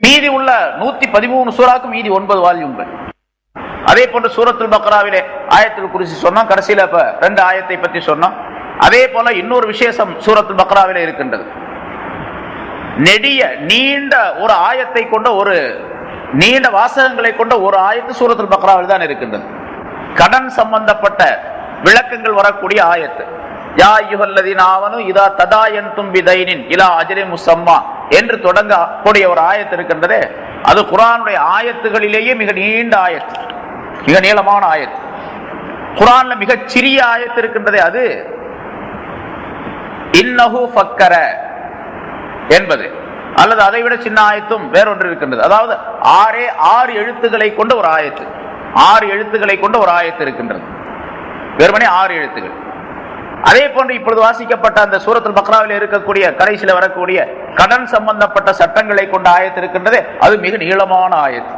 மீதி உள்ள 113 சூறாக்கு மீதி 9 வால்யூம்கள். அதே போன்று சூரத்துல் பக்ராவிலே ஆயத்துல் குர்சி சொன்னோம், கடைசியில 2 ஆயத்தை பற்றி சொன்னோம். அதே போல இன்னொரு விசேஷம் சூரத்துல் பக்ராவிலே இருக்கின்றது. நெடிய நீண்ட ஒரு ஆயத்தை கொண்ட, ஒரு நீண்ட வாசகங்களை கொண்ட ஒரு ஆயத்து சூரத்துல் பக்ராவில் தான் இருக்கின்றது. கடன் சம்பந்தப்பட்ட விளக்கங்கள் வரக்கூடிய ஆயத்து. யா அய்யுஹல்லதீன ஆமனு இதா ததாயன்தும் பிதைனின் இலா அஜலின் முஸம்மா என்று தொடங்கக்கூடிய ஒரு ஆயத்து இருக்கின்றதே, அது குர்ஆனுடைய ஆயத்துகளிலேயே மிக நீண்ட ஆயத்து, மிக நீளமான ஆயத்து. குர்ஆன்ல மிக சிறிய ஆயத்து இருக்கின்றதே, அது இன்னஹு ஃபக்கர என்பது, அல்லது அதை விட சின்ன ஆயத்தும் வேறொன்று இருக்கின்றது. அதாவது 6 எழுத்துக்களை கொண்ட ஒரு ஆயத்து, 6 எழுத்துக்களை கொண்ட ஒரு ஆயத்து இருக்கின்றது, வெறுமனே 6 எழுத்துக்கள். அதே போன்று இப்பொழுது வாசிக்கப்பட்ட அந்த சூரத்துல் பக்ராவில் இருக்கக்கூடிய கடைசியில் வரக்கூடிய கடன் சம்பந்தப்பட்ட சட்டங்களை கொண்ட ஆயத்து இருக்கின்றது, அது மிக நீளமான ஆயத்து.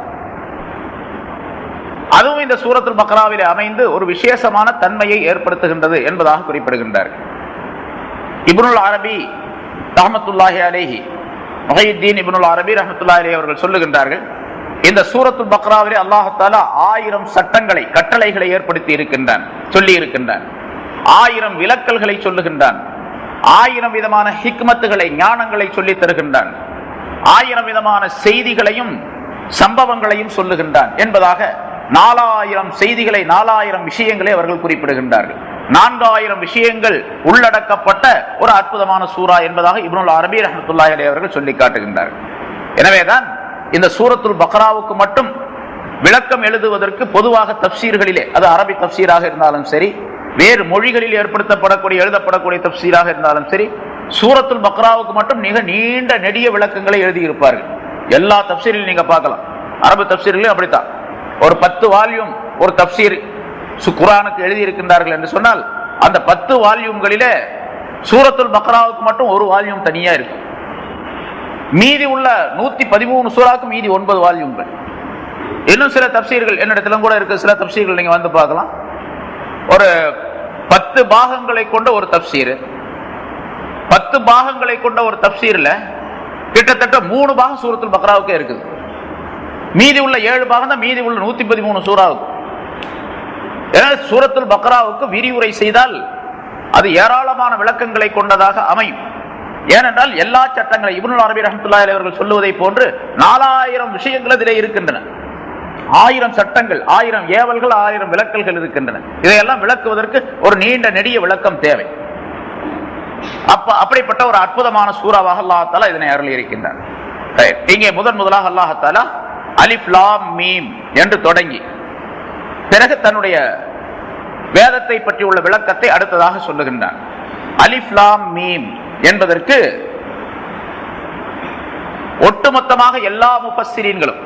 அதுவும் இந்த சூரத்துல் பக்ராவில் அமைந்து ஒரு விசேஷமான தன்மையை ஏற்படுத்துகின்றது என்பதாக குறிப்பிடுகின்றார்கள். இப்னுல் அரபி ரஹ்மத்துல்லாஹி அலைஹி, முஹையித்தீன் இப்னுல் அரபி ரஹ்மத்துல்லாஹி அலைஹி அவர்கள் சொல்லுகின்றார்கள், இந்த சூரத்துல் பக்ராவிலே அல்லாஹ் தஆலா 1000 சட்டங்களை, கட்டளைகளை ஏற்படுத்தி இருக்கின்றான், சொல்லி இருக்கின்றான். 1000 விலக்கல்களை சொல்லுகின்றான். 1000 விதமான ஹிக்மத்துகளை, ஞானங்களை சொல்லி தருகின்றான். 1000 விதமான செய்திகளையும் சம்பவங்களையும் சொல்லுகின்றான் என்பதாக 4000 செய்திகளை, 4000 விஷயங்களை அவர்கள் குறிப்பிடுகின்றார்கள். 4000 விஷயங்கள் உள்ளடக்கப்பட்ட ஒரு அற்புதமான சூரா என்பதாக இப்னுல் அரபி ரஹ்மத்துல்லாஹி அலைஹி அவர்கள் சொல்லி காட்டுகின்றார்கள். எனவேதான் இந்த சூரத்துல் பக்ராவுக்கு மட்டும் விளக்கம் எழுதுவதற்கு பொதுவாக தப்சீர்களிலே, அது அரபி தப்சீராக இருந்தாலும் சரி, வேறு மொழிகளில் ஏற்படுத்தப்படக்கூடிய எழுதப்படக்கூடிய தப்சீராக இருந்தாலும் சரி, சூரத்துல் பக்ராவுக்கு மட்டும் மிக நீண்ட நெடிய விளக்கங்களை எழுதியிருப்பார்கள். எல்லா தப்சீரிலும் நீங்க பார்க்கலாம். அரபு தப்சீரிலும் அப்படித்தான். ஒரு 10 வால்யூம் ஒரு தப்சீர் குர்ஆனுக்கு எழுதியிருக்கின்றார்கள் என்று சொன்னால் அந்த 10 வால்யூம்களிலே சூரத்துல் பக்ராவுக்கு மட்டும் ஒரு வால்யூம் தனியா இருக்கு. மீதி உள்ள 113 சூறாக்கு மீதி 9 வால்யூம்கள். இன்னும் சில தப்சீர்கள் என்னிடத்திலும் கூட இருக்கு. சில தப்சீர்கள் நீங்க வந்து பார்க்கலாம். ஒரு 10 பாகங்களை கொண்ட ஒரு தப்சீர், 10 பாகங்களை கொண்ட ஒரு தப்சீர்ல கிட்டத்தட்ட 3 பாகம் சூரத்துல் பக்ராவுக்கே இருக்குது. மீதி உள்ள 7 பாகம் தான் மீதி உள்ள 113 சூறாவுக்கு. சூரத்துல் பக்ராவுக்கு விரிவுரை செய்தால் அது ஏராளமான விளக்கங்களை கொண்டதாக அமையும். ஏனென்றால் எல்லா சட்டங்களும் இப்னுல் அரபி ரஹ்மத்துல்லாஹி அலைஹி அவர்கள் சொல்லுவதை போன்று 4000 விஷயங்கள் இதிலே இருக்கின்றன. 1000 சட்டங்கள், 1000 ஏவல்கள், 1000 விளக்கல்கள் இருக்கின்றன. இதையெல்லாம் விளக்குவதற்கு ஒரு நீண்ட நெடிய விளக்கம் தேவை. அப்படிப்பட்ட ஒரு அற்புதமான சூறாவாக அல்லாஹ் தஆலா இதனை அருளி இருக்கின்றார். இங்கே முதலாக அல்லாஹ் தஆலா அலிஃப் லாம் மீம் என்று தொடங்கி பிறகு தன்னுடைய வேதத்தை பற்றி உள்ள விளக்கத்தை அடுத்ததாக சொல்லுகின்றான். அலிஃப் லாம் மீம் என்பதற்கு ஒட்டுமொத்தமாக எல்லா முஃபஸ்ஸிரீன்களும்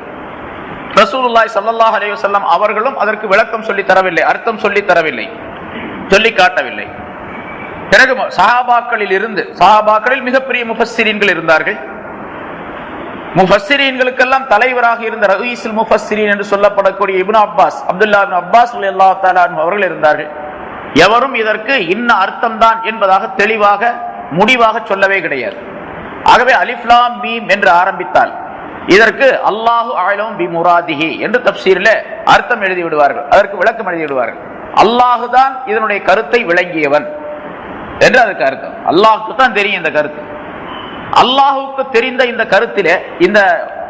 ரசூலுல்லாஹி ஸல்லல்லாஹு அலைஹி வஸல்லம் அவர்களும் அதற்கு விளக்கம் சொல்லி தரவில்லை, அர்த்தம் சொல்லி தரவில்லை, சொல்லி காட்டவில்லை. பிறகு சஹாபாக்களில் மிகப்பெரிய முஃபஸ்ஸிரீன்கள் இருந்தார்கள். முஃபஸ்ஸிரீன்களுக்கெல்லாம் தலைவராக இருந்த ரயீஸுல் முஃபஸ்ஸிரீன் என்று சொல்லப்படக்கூடிய இப்னு அப்பாஸ், அப்துல்லாஹ் இப்னு அப்பாஸ் ரலியல்லாஹு தஆலா அன்ஹு அவர்கள் இருந்தார்கள். எவரும் இதற்கு இன்ன அர்த்தம் தான் என்பதாக தெளிவாக முடிவாக சொல்லவே கிடையாது. ஆகவே அலிஃப் லாம் மீம் என்று ஆரம்பித்தால் இதற்கு அல்லாஹு அஅலம் பி முராதிஹி என்று தஃப்சீரில் அர்த்தம் எழுதி விடுவார்கள், அதற்கு விளக்கம் எழுதி விடுவார்கள். அல்லாஹு தான் இதனுடைய கருத்தை விளங்கியவன் என்று அதுக்கு அர்த்தம். அல்லாஹுக்கு தான் தெரியும் இந்த கருத்து. அல்லாஹுக்கு தெரிந்த இந்த கருத்திலே, இந்த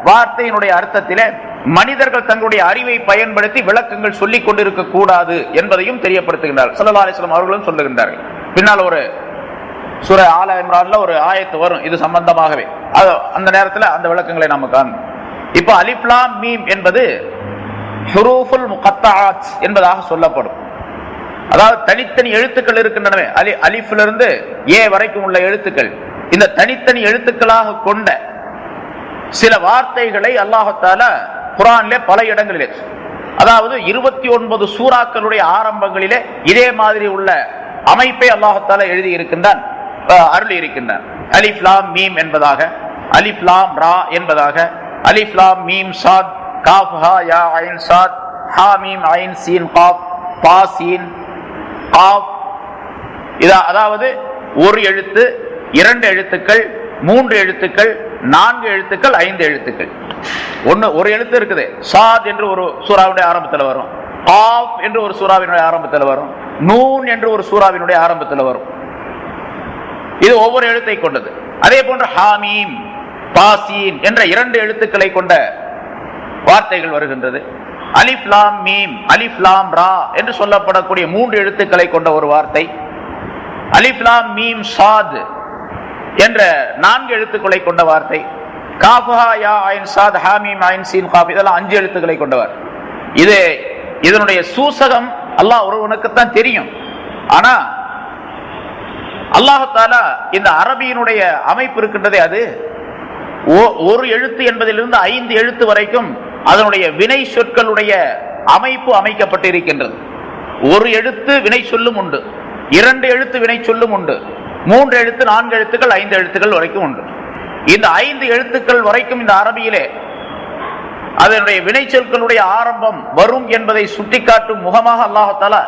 வார்த்தையினுடைய அர்த்தத்திலே மனிதர்கள் தங்களுடைய அறிவை பயன்படுத்தி விளக்கங்கள் சொல்லிக் கொண்டிருக்க கூடாது என்பதையும் தெரியப்படுத்துகின்றார்கள். ஸல்லல்லாஹு அலைஹி வஸல்லம் அவர்களும் சொல்லுகின்றார்கள். பின்னால் ஒரு சூரா ஆல இம்ரான்ல ஒரு ஆயத்து வரும் இது சம்பந்தமாகவே, அந்த நேரத்தில் அந்த விளக்கங்களை நாம காணணும். இப்போ அலிஃப் லாம் மீம் என்பது ஹுரூஃபுல் முகத்தஆத் என்பதாக சொல்லப்படும். அதாவது தனித்தனி எழுத்துக்கள் இருக்கின்றனவே, அலிஃபிலிருந்து ஏ வரைக்கும் உள்ள எழுத்துக்கள், இந்த தனித்தனி எழுத்துக்களாக கொண்ட சில வார்த்தைகளை அல்லாஹ் தஆலா குர்ஆனிலே பல இடங்களிலே, அதாவது 29 சூறாக்களுடைய ஆரம்பங்களிலே இதே மாதிரி உள்ள அமைப்பை அல்லாஹ் தஆலா எழுதி இருக்கின்றான், அருளி இருக்கின்றான். அலிஃப் லாம் மீம் என்பதாக, அலிஃப் லாம் ரா என்பதாக, அலிஃப் லாம் மீம் சாத் காஃப் ஹா யா ஐன் சாத் ஹா மீம் ஐன் சீன் காஃப் பா சீன் காஃப். அதாவது ஒரு எழுத்து, 2 எழுத்துக்கள், 3 எழுத்துக்கள், 4 எழுத்துக்கள், 5 எழுத்துக்கள். ஒரு எழுத்து இருக்குது, சாத் என்று ஒரு சூறாவினுடைய ஆரம்பத்தில் வரும், காஃப் என்று ஒரு சூறாவினுடைய ஆரம்பத்தில் வரும், நூன் என்று ஒரு சூறாவினுடைய ஆரம்பத்தில் வரும். இது ஒவ்வொரு எழுத்தை கொண்டது. அதே போன்று ஹாமீம் பாசீன் என்ற 2 எழுத்துக்களை கொண்ட வார்த்தைகள் வருகின்றது. அலிஃப் லாம் மீம், அலிஃப் லாம் ரா என்று சொல்லப்படக்கூடிய 3 எழுத்துக்களை கொண்ட ஒரு வார்த்தை. அலிஃப் லாம் மீம் சாத் என்ற 4 எழுத்துக்களை கொண்ட வார்த்தை. காஃப் ஹா யா ஐன் சாத் ஹா மீம் ஐன் சீன் காஃப், இதெல்லாம் 5 எழுத்துக்களை கொண்டவர். இதனுடைய சூசகம் அல்லாஹ் ஒருவனுக்குத்தான் தெரியும். ஆனா அல்லாஹ் தஆலா இந்த அரபியினுடைய அமைப்பு இருக்கின்றதே, அது ஒரு எழுத்து என்பதிலிருந்து 5 எழுத்து வரைக்கும் அதனுடைய வினை சொற்களுடைய அமைப்பு அமைக்கப்பட்டு இருக்கின்றது. ஒரு எழுத்து வினை சொல்லும் உண்டு, 2 எழுத்து வினை சொல்லும் உண்டு, 3 எழுத்து, 4 எழுத்துக்கள், 5 எழுத்துக்கள் வரைக்கும் உண்டு. இந்த 5 எழுத்துக்கள் வரைக்கும் இந்த அரபியிலே அதனுடைய வினை சொற்களுடைய ஆரம்பம் வரும் என்பதை சுட்டிக்காட்டும் முகமாக அல்லாஹ் தஆலா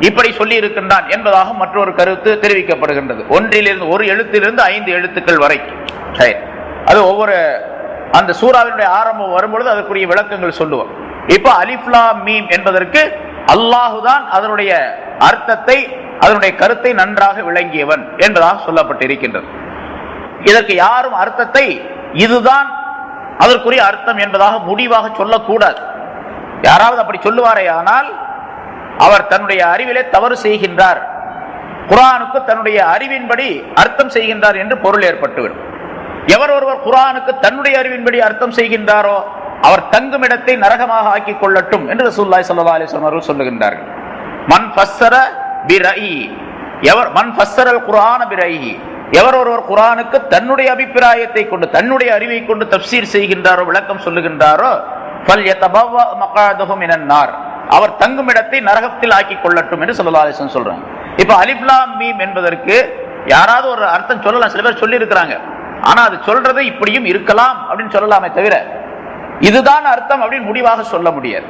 இப்படி சொல்லி இருக்கின்றான் என்பதாக மற்றொரு கருத்து தெரிவிக்கப்படுகின்றது. ஒரு எழுத்திலிருந்து 5 எழுத்துக்கள் வரைக்கும். அது ஒவ்வொரு அந்த சூறாவினுடைய ஆரம்பம் வரும்பொழுது அதற்குரிய விளக்கங்கள் சொல்லுவோம். இப்ப அலிஃப் லாம் மீம் என்பதற்கு அல்லாஹுதான் அதனுடைய அர்த்தத்தை, அதனுடைய கருத்தை நன்றாக விளங்கியவன் என்பதாக சொல்லப்பட்டிருக்கின்றது. இதற்கு யாரும் அர்த்தத்தை இதுதான் அதற்குரிய அர்த்தம் என்பதாக முடிவாக சொல்லக்கூடாது. யாராவது அப்படி சொல்லுவாரே ஆனால் அவர் தன்னுடைய அறிவிலே தவறு செய்கின்றார், குர்ஆனுக்கு தன்னுடைய அறிவின்படி அர்த்தம் செய்கின்றார் என்று பொருள் ஏற்பட்டுவிடும். எவர் ஒருவர் குர்ஆனுக்கு தன்னுடைய அறிவின்படி அர்த்தம் செய்கின்றாரோ அவர் தங்கும் இடத்தை நரகமாக ஆக்கிக் கொள்ளட்டும் என்று ரசூலுல்லாஹி ஸல்லல்லாஹு அலைஹி வஸல்லம் அவர்கள் சொல்லுகின்றார்கள். மன் ஃபஸ்ஸர பிரயி, மன் ஃபஸ்ஸரல் குர்ஆன பிரயி, எவர் ஒருவர் குர்ஆனுக்கு தன்னுடைய அபிப்பிராயத்தை கொண்டு, தன்னுடைய அறிவை கொண்டு தஃப்சீர் செய்கின்றாரோ, விளக்கம் சொல்லுகின்றாரோ, ஃபல்யதபவ்வ மக்அதஹு மினன் நார், அவர் தங்கும் இடத்தை நரகத்தில் ஆக்கிக் கொள்ளட்டும் என்று ஸல்லல்லாஹு அலைஹி வஸல்லம் சொல்றாங்க. இப்ப அலிஃப் லாம் மீம் என்பதற்கு யாராவது ஒரு அர்த்தம் சொல்லலாம், சில பேர் சொல்லி இருக்கிறாங்க. ஆனா அது சொல்றது இப்படியும் இருக்கலாம் அப்படின்னு சொல்லலாமே தவிர இதுதான் அர்த்தம் அப்படின்னு முடிவாக சொல்ல முடியாது.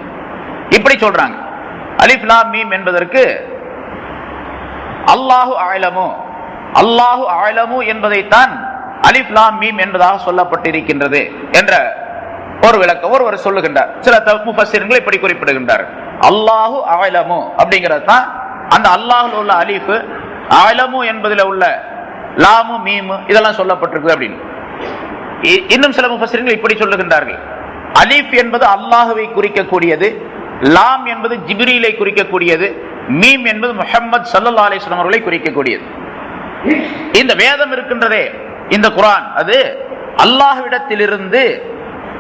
இப்படி சொல்றாங்க. அலிஃப் லாம் மீம் என்பதற்கு அல்லாஹு அஅலமு, அல்லாஹு அஅலமு என்பதைத்தான் அலிஃப் லாம் மீம் என்பதாக சொல்லப்பட்டிருக்கின்றது என்ற ஒரு விளக்கம் ஒருவர் சொல்லுகின்றார். சில முஃபஸ்ஸிரீன்கள் இப்படி குறிப்பிடுகின்றார். அல்லாஹு அஅலமு அப்படிங்கிறது தான் அந்த அல்லாஹ்ல உள்ள அலிஃப், அஅலமு என்பதில் உள்ள லாமு மீமு இதெல்லாம் சொல்லப்பட்டிருக்கு அப்படின்னு. இன்னும் சில முஃபஸ்ஸிரீன்கள் இப்படி சொல்லுகின்றார்கள். அலிஃப் என்பது அல்லாஹுவை குறிக்கக்கூடியது, லாம் என்பது ஜிப்ரீலை குறிக்கக்கூடியது, மீம் என்பது முஹம்மது ஸல்லல்லாஹு அலைஹி வஸல்லம் அவர்களை குறிக்கக்கூடியது. இந்த வேதம் இருக்கின்றதே, இந்த குர்ஆன், அது அல்லாஹ்விடத்திலிருந்து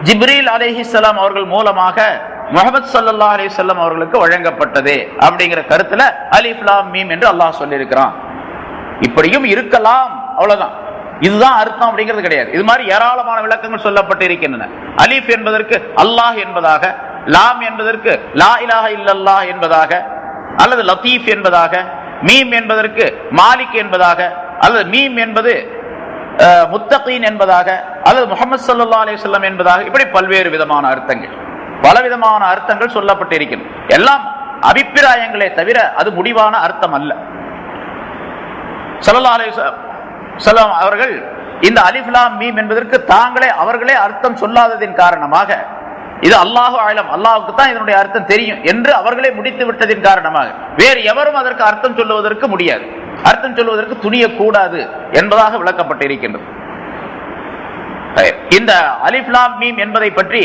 ஜிப்ரீல் அலைஹிஸ்ஸலாம் அவர்கள் மூலமாக முஹம்மது ஸல்லல்லாஹு அலைஹி வஸல்லம் அவர்களுக்கு வழங்கப்பட்டது அப்படிங்கிற கருத்துல அலிஃப் லாம் மீம் என்று அல்லாஹ் சொல்லி இருக்கிறான். இப்படியும் இருக்கலாம், அவ்வளவுதான். இதுதான் அர்த்தம் அப்படிங்கிறது கிடையாது. இது மாதிரி ஏராளமான விளக்கங்கள் சொல்லப்பட்டு இருக்கின்றன. அலிஃப் என்பதற்கு அல்லாஹ் என்பதாக, லாம் என்பதற்கு லா இலாஹ இல்லல்லாஹ் என்பதாக, அல்லது லத்தீஃப் என்பதாக, மீம் என்பதற்கு மாலிக் என்பதாக, அல்லது மீம் என்பது முத்தகீன் என்பதாக, அல்லது முஹம்மது ஸல்லல்லாஹு அலைஹி வஸல்லம் என்பதாக, இப்படி பல்வேறு விதமான அர்த்தங்கள், பலவிதமான அர்த்தங்கள் சொல்லப்பட்டு இருக்கின்றன. எல்லாம் அபிப்பிராயங்களே தவிர அது முடிவான அர்த்தம் அல்ல. ஸல்லல்லாஹு அலைஹி வஸல்லம் அவர்கள் இந்த அலிஃப் லாம் மீம் என்பதற்கு அவர்களே அர்த்தம் சொல்லாததின் காரணமாக, இது அல்லாஹு அலம், அல்லாஹுக்கு தான் இதனுடைய அர்த்தம் தெரியும் என்று அவர்களே முடித்து விட்டதின் காரணமாக வேறு எவரும் அதற்கு அர்த்தம் சொல்லுவதற்கு முடியாது, அர்த்தம் சொல்வதற்கு துணியக்கூடாது என்பதாக விளக்கப்பட்டு இருக்கின்றது. இந்த அலிஃப் லாம் மீம் என்பதை பற்றி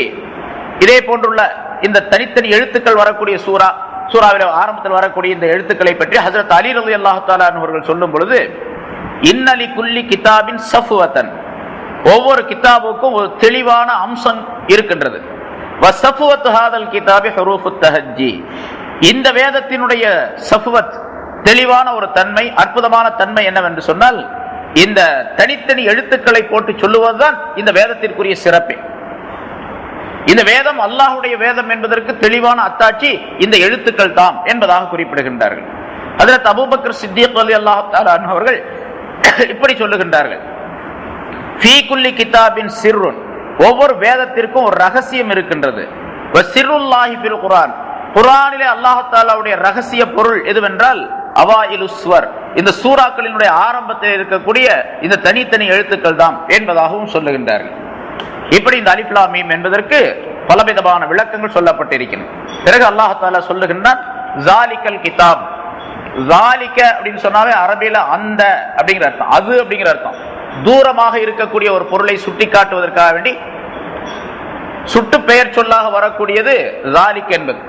இதே போன்றுள்ள இந்த தனித்தனி எழுத்துக்கள் வரக்கூடிய சூராவில் ஆரம்பத்தில் வரக்கூடிய இந்த எழுத்துக்களை பற்றி ஹஜ்ரத் அலி ரலியல்லாஹு தஆலா அன்ஹு அவர்கள் சொல்லும் பொழுது, இன்னலி குல்லி கிதாபின் சஃப்வத்தன், ஒவ்வொரு கிதாபுக்கும் ஒரு தெளிவான அம்சம் இருக்கின்றது. வஸஃப்வத்து ஹாதல் கிதாபி ஹுரூஃபுத் தஹஜ்ஜி, இந்த வேதத்தினுடைய சஃப்வத், தெளிவான ஒரு தன்மை, அற்புதமான தன்மை என்னவென்று சொன்னால், இந்த தனித்தனி எழுத்துக்களை போட்டு சொல்லுவதுதான் இந்த வேதத்திற்குரிய சிறப்பே. இந்த வேதம் அல்லாஹ்வுடைய வேதம் என்பதற்கு தெளிவான அத்தாட்சி இந்த எழுத்துக்கள் தாம் என்பதாக குறிப்பிடுகின்றார்கள். ஹஜ்ரத் அபூபக்கர் சித்தீக் ரலியல்லாஹு தஆலா அன்ஹு அவர்கள் இப்படி சொல்லுகின்றார்கள், ஃபீ குல்லி கிதாபின் சிர்ருன், ஒவ்வொரு வேதத்திற்கும் ஒரு ரகசியம் இருக்கின்றது. வஸிர்ருல்லாஹி ஃபில் குர்ஆன், குர்ஆனிலே அல்லாஹ் தஆலாவுடைய ரகசிய பொருள் எதுவென்றால் அவாயிலுஸ் ஸுவர், இந்த சூறாக்களினுடைய ஆரம்பத்தில் இருக்கக்கூடிய இந்த தனித்தனி எழுத்துக்கள் தான் என்பதாகவும் சொல்லுகின்றார்கள். இப்படி இந்த அலிஃப் லாம் மீம் என்பதற்கு பலவிதமான விளக்கங்கள் சொல்லப்பட்டிருக்கின்றன. பிறகு அல்லாஹ் தஆலா சொல்லுகின்றான், ஸாலிகல் கிதாப். ஸாலிக அப்படின்னு சொன்னாவே அரபியில அந்த அப்படிங்கிற அர்த்தம், அது அப்படிங்கிற அர்த்தம். தூரமாக இருக்கக்கூடிய ஒரு பொருளை சுட்டி காட்டுவதற்காக வேண்டி சுட்டு பெயர் சொல்லாக வரக்கூடியது ஸாலிக் என்பது,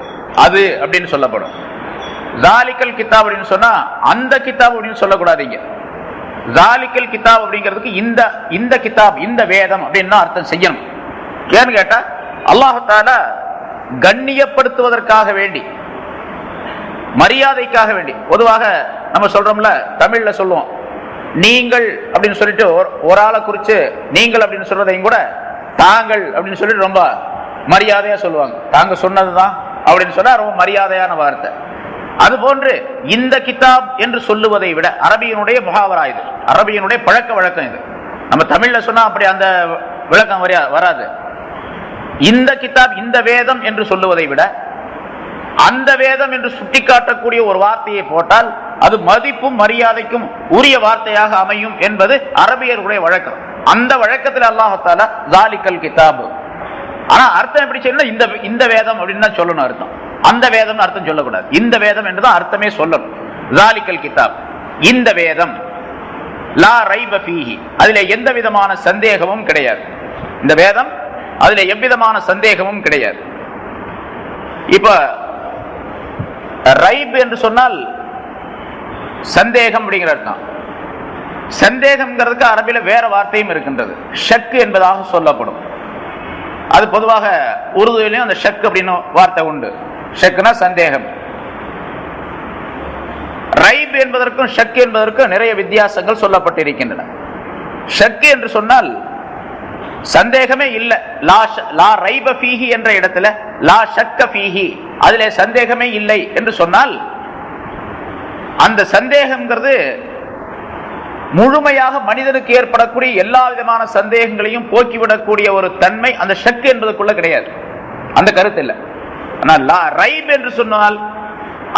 அது அப்படின்னு சொல்லப்படும். ஸாலிகல் கிதாப் அப்படின்னு சொன்னா அந்த கிதாப் அப்படின்னு சொல்லக்கூடாதீங்க. ஸாலிகல் கிதாப் அப்படிங்கிறதுக்கு இந்த கிதாப், இந்த வேதம் அப்படின்னு அர்த்தம் செய்யணும். ஏன்னு கேட்டா அல்லாஹ் தஆலா கண்ணியப்படுத்துவதற்காக வேண்டி, மரியாதைக்காக வேண்டி, பொதுவாக நம்ம சொல்றோம்ல, தமிழ்ல சொல்லுவோம் நீங்கள் அப்படின்னு சொல்லிட்டு ஒரு ஆளை குறிச்சு நீங்கள் அப்படின்னு சொல்றதையும் கூட தாங்கள் அப்படின்னு சொல்லிட்டு ரொம்ப மரியாதையா சொல்லுவாங்க. தாங்க சொன்னதுதான் அப்படின்னு சொன்னா ரொம்ப மரியாதையான வார்த்தை. அதுபோன்று இந்த கிதாப் என்று சொல்லுவதை விட அரபியினுடைய முஹாவரா, இது அரபியினுடைய பழக்க வழக்கம். இது நம்ம தமிழ்ல சொன்னா அப்படி அந்த விளக்கம் வராது. இந்த கிதாப், இந்த வேதம் என்று சொல்லுவதை விட அந்த வேதம் என்று சுட்டிக்காட்டக்கூடிய ஒரு வார்த்தையை போட்டால் அது மதிப்பும் மரியாதைக்கும் உரிய வார்த்தையாக அமையும் என்பது அரபியர்களுடைய வழக்கம். அந்த வழக்கத்தில் அல்லாஹ் தஆலா ஸாலிகல் கிதாப், ஆனா அர்த்தம் எப்படி சொல்லணும், இந்த வேதம் அப்படின்னு தான் சொல்லணும் அர்த்தம். அந்த வேதம் அர்த்தம் சொல்லக்கூடாது, இந்த வேதம் என்றுதான் அர்த்தமே சொல்லணும். ஸாலிகல் கிதாப், இந்த வேதம், லா ரைப ஃபீஹி, அதிலே எந்த விதமான சந்தேகமும் கிடையாது. இந்த வேதம் அதிலே எவ்விதமான சந்தேகமும் கிடையாது. இப்ப ரைப் என்று சொன்னால் சந்தேகம் அப்படிங்கிற அர்த்தம். சந்தேகம்ங்கிறதுக்கு அரபில வேற வார்த்தையும் இருக்கின்றது, ஷக் என்பதாக சொல்லப்படும். அது பொதுவாக உருதுவிலையும் அந்த ஷக் அப்படின்னு வார்த்தை உண்டு. ஷக்னா சந்தேகம். ரைப் என்பதற்கும் ஷக் என்பதற்கும் நிறைய வித்தியாசங்கள் சொல்லப்பட்டிருக்கின்றன. ஷக் என்று சொன்னால் சந்தேகமே இல்லை, லா ரைப ஃபீஹி என்ற இடத்துல லா ஷக்க ஃபீஹி, அதிலே சந்தேகமே இல்லை என்று சொன்னால் அந்த சந்தேகம்ங்கிறது முழுமையாக மனிதனுக்கு ஏற்படக்கூடிய எல்லா விதமான சந்தேகங்களையும் போக்கிவிடக்கூடிய ஒரு தன்மை அந்த ஷக் என்பதற்குள்ள கிடையாது, அந்த கருத்து இல்லை. ஆனால் லா ரைப் என்று சொன்னால்